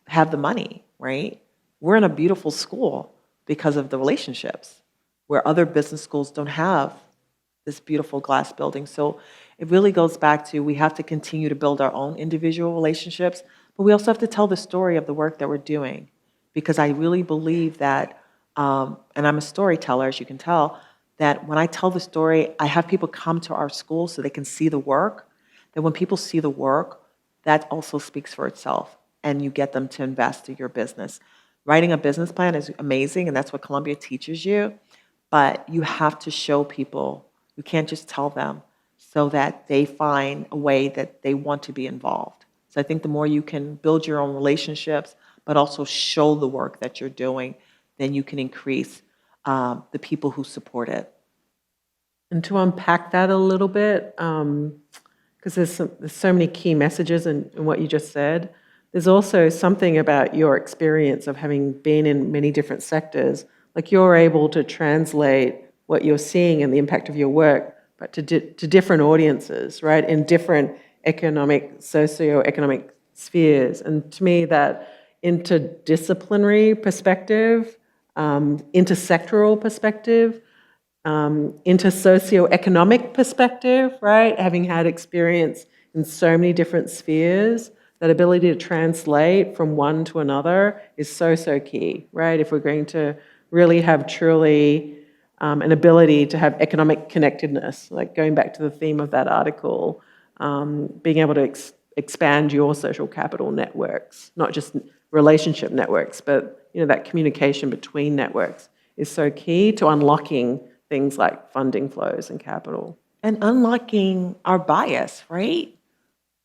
have the money, right? We're in a beautiful school because of the relationships, where other business schools don't have this beautiful glass building. So it really goes back to, we have to continue to build our own individual relationships, but we also have to tell the story of the work that we're doing. Because I really believe that, and I'm a storyteller, as you can tell, that when I tell the story, I have people come to our school so they can see the work. That when people see the work, that also speaks for itself, and you get them to invest in your business. Writing a business plan is amazing, and that's what Columbia teaches you, but you have to show people. You can't just tell them, so that they find a way that they want to be involved. So I think the more you can build your own relationships, but also show the work that you're doing, then you can increase the people who support it. And to unpack that a little bit, because there's so many key messages in what you just said, there's also something about your experience of having been in many different sectors. Like, you're able to translate what you're seeing and the impact of your work, but to different audiences, right, in different socio-economic spheres. And to me, that interdisciplinary perspective, intersectoral perspective, into socio-economic perspective, right? Having had experience in so many different spheres, that ability to translate from one to another is so key, right? If we're going to really have truly an ability to have economic connectedness, like going back to the theme of that article, being able to expand your social capital networks, not just relationship networks, but that communication between networks is so key to unlocking things like funding flows and capital. And unlocking our bias, right?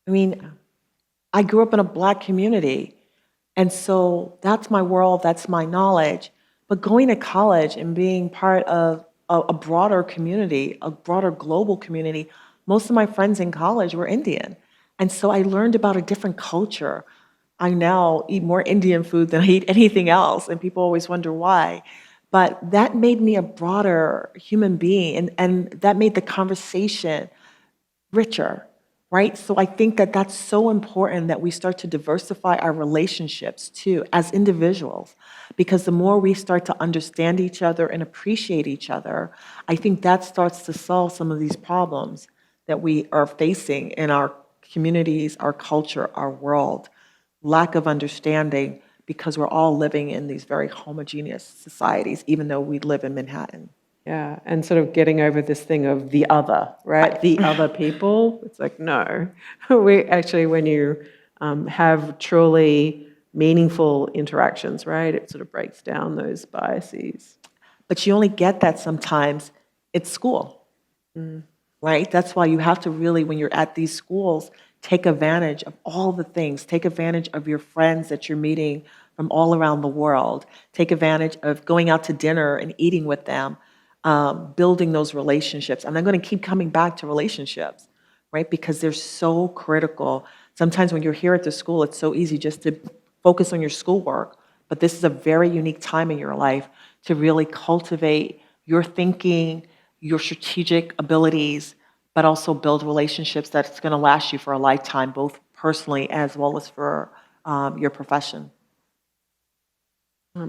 I mean, I grew up in a Black community, and so that's my world, that's my knowledge. But going to college and being part of a broader community, a broader global community, most of my friends in college were Indian. And so I learned about a different culture. I now eat more Indian food than I eat anything else, and people always wonder why. But that made me a broader human being, and that made the conversation richer, right? So I think that that's so important, that we start to diversify our relationships too, as individuals, because the more we start to understand each other and appreciate each other, I think that starts to solve some of these problems that we are facing in our communities, our culture, our world. Lack of understanding, because we're all living in these very homogeneous societies, even though we live in Manhattan. Yeah, and sort of getting over this thing of the other, right? The other people. It's like, no. We actually, when you have truly meaningful interactions, right, it sort of breaks down those biases. But you only get that sometimes at school, right? That's why you have to really, when you're at these schools, take advantage of all the things. Take advantage of your friends that you're meeting from all around the world. Take advantage of going out to dinner and eating with them, building those relationships. And I'm going to keep coming back to relationships, right? Because they're so critical. Sometimes when you're here at the school, it's so easy just to focus on your schoolwork. But this is a very unique time in your life to really cultivate your thinking, your strategic abilities, but also build relationships that's going to last you for a lifetime, both personally as well as for your profession.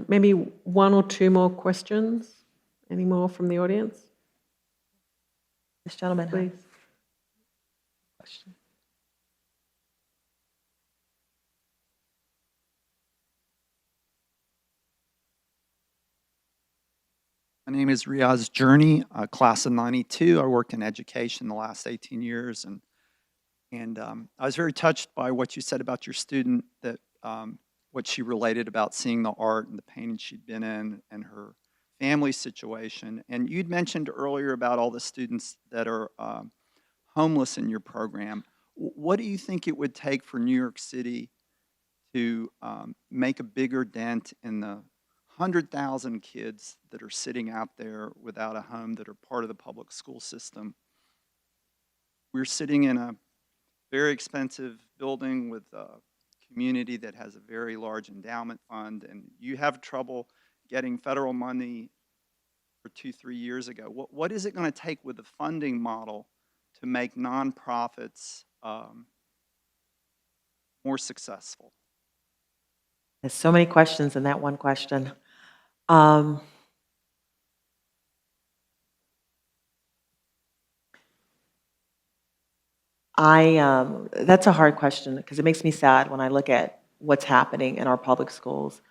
Maybe one or two more questions. Any more from the audience? This gentleman, Please. question. My name is Riaz Journey, class of '92. I worked in education the last 18 years, and I was very touched by what you said about your student, that what she related about seeing the art and the painting she'd been in and her family situation. And you'd mentioned earlier about all the students that are homeless in your program. What do you think it would take for New York City to make a bigger dent in the 100,000 kids that are sitting out there without a home, that are part of the public school system? We're sitting in a very expensive building with community that has a very large endowment fund, and you have trouble getting federal money for 2-3 years ago. What is it going to take with the funding model to make nonprofits more successful? There's so many questions in that one question. Um, that's a hard question because it makes me sad when I look at what's happening in our public schools.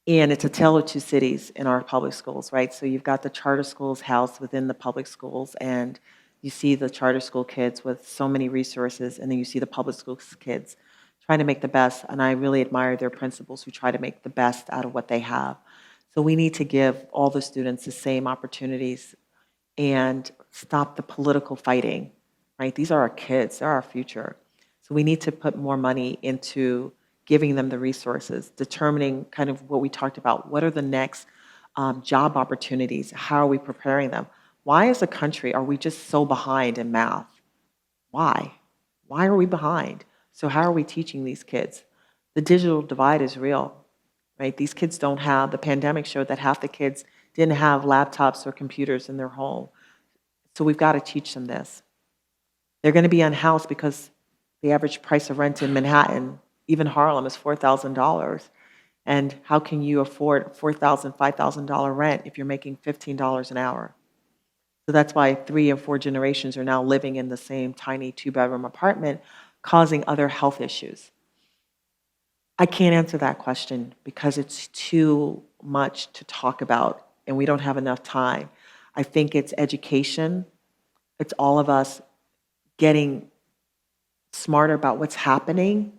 And it's a tale of two cities in our public schools, right? So you've got the charter schools housed within the public schools, and you see the charter school kids with so many resources, and then you see the public school kids trying to make the best. And I really admire their principals who try to make the best out of what they have. So we need to give all the students the same opportunities and stop the political fighting, right? These are our kids, they're our future. So we need to put more money into giving them the resources, determining kind of what we talked about. What are the next job opportunities? How are we preparing them? Why as a country are we just so behind in math? Why? Why are we behind? So how are we teaching these kids? The digital divide is real, right? These kids don't have, the pandemic showed that half the kids didn't have laptops or computers in their home. So we've got to teach them this. They're going to be unhoused because the average price of rent in Manhattan, even Harlem, is $4,000. And how can you afford $4,000, $5,000 rent if you're making $15 an hour? So that's why 3 and 4 generations are now living in the same tiny 2-bedroom apartment, causing other health issues. I can't answer that question because it's too much to talk about and we don't have enough time. I think it's education. It's all of us getting smarter about what's happening.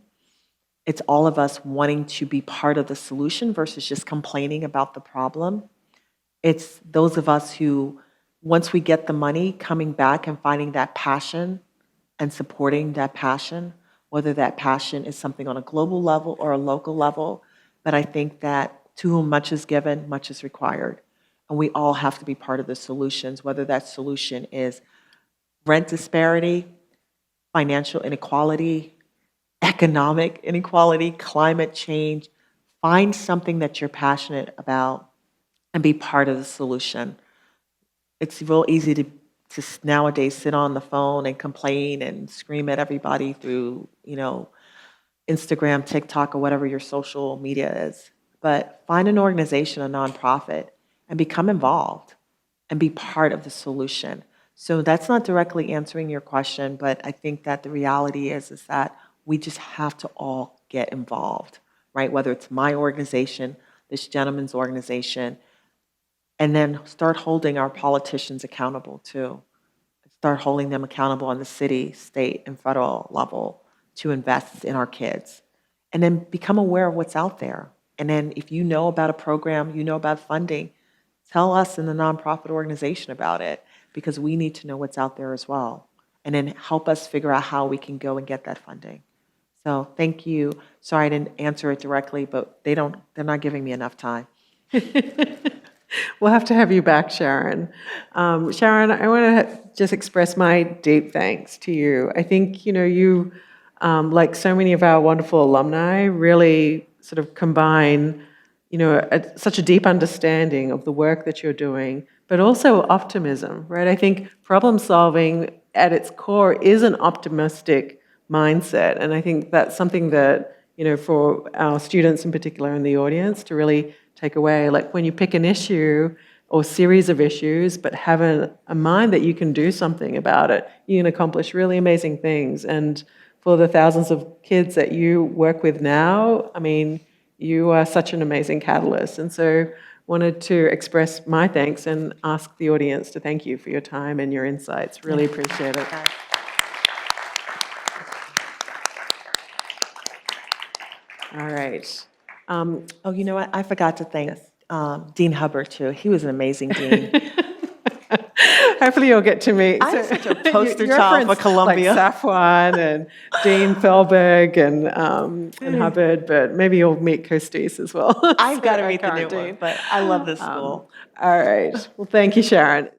It's all of us wanting to be part of the solution versus just complaining about the problem. It's those of us who, once we get the money, coming back and finding that passion and supporting that passion, whether that passion is something on a global level or a local level. But I think that to whom much is given, much is required. And we all have to be part of the solutions, whether that solution is rent disparity, financial inequality, economic inequality, climate change. Find something that you're passionate about and be part of the solution. It's real easy to nowadays sit on the phone and complain and scream at everybody through, Instagram, TikTok, or whatever your social media is. But find an organization, a nonprofit, and become involved and be part of the solution. So that's not directly answering your question, but I think that the reality is that we just have to all get involved, right? Whether it's my organization, this gentleman's organization, and then start holding our politicians accountable too. Start holding them accountable on the city, state, and federal level to invest in our kids. And then become aware of what's out there. And then if you know about a program, you know about funding, tell us in the nonprofit organization about it because we need to know what's out there as well. And then help us figure out how we can go and get that funding. So thank you. Sorry I didn't answer it directly, but they're not giving me enough time. We'll have to have you back, Sharon. Sharon, I want to just express my deep thanks to you. I think, you, like so many of our wonderful alumni, really sort of combine, such a deep understanding of the work that you're doing, but also optimism, right? I think problem solving at its core is an optimistic mindset. And I think that's something that, for our students in particular in the audience to really take away. Like when you pick an issue or series of issues, but have a mind that you can do something about it, you can accomplish really amazing things. And for the thousands of kids that you work with now, I mean, you are such an amazing catalyst. And so wanted to express my thanks and ask the audience to thank you for your time and your insights. Really appreciate it. All right. Oh, you know what? I forgot to thank Dean Hubbard, too. He was an amazing dean. Hopefully you'll get to meet. I'm such a poster child for friends Columbia. Like Safwan and Dean Fehlberg and Hubbard, but maybe you'll meet Costis as well. I've got to So, meet the new current one, dean. but I love this school. All right. Well, thank you, Sharon.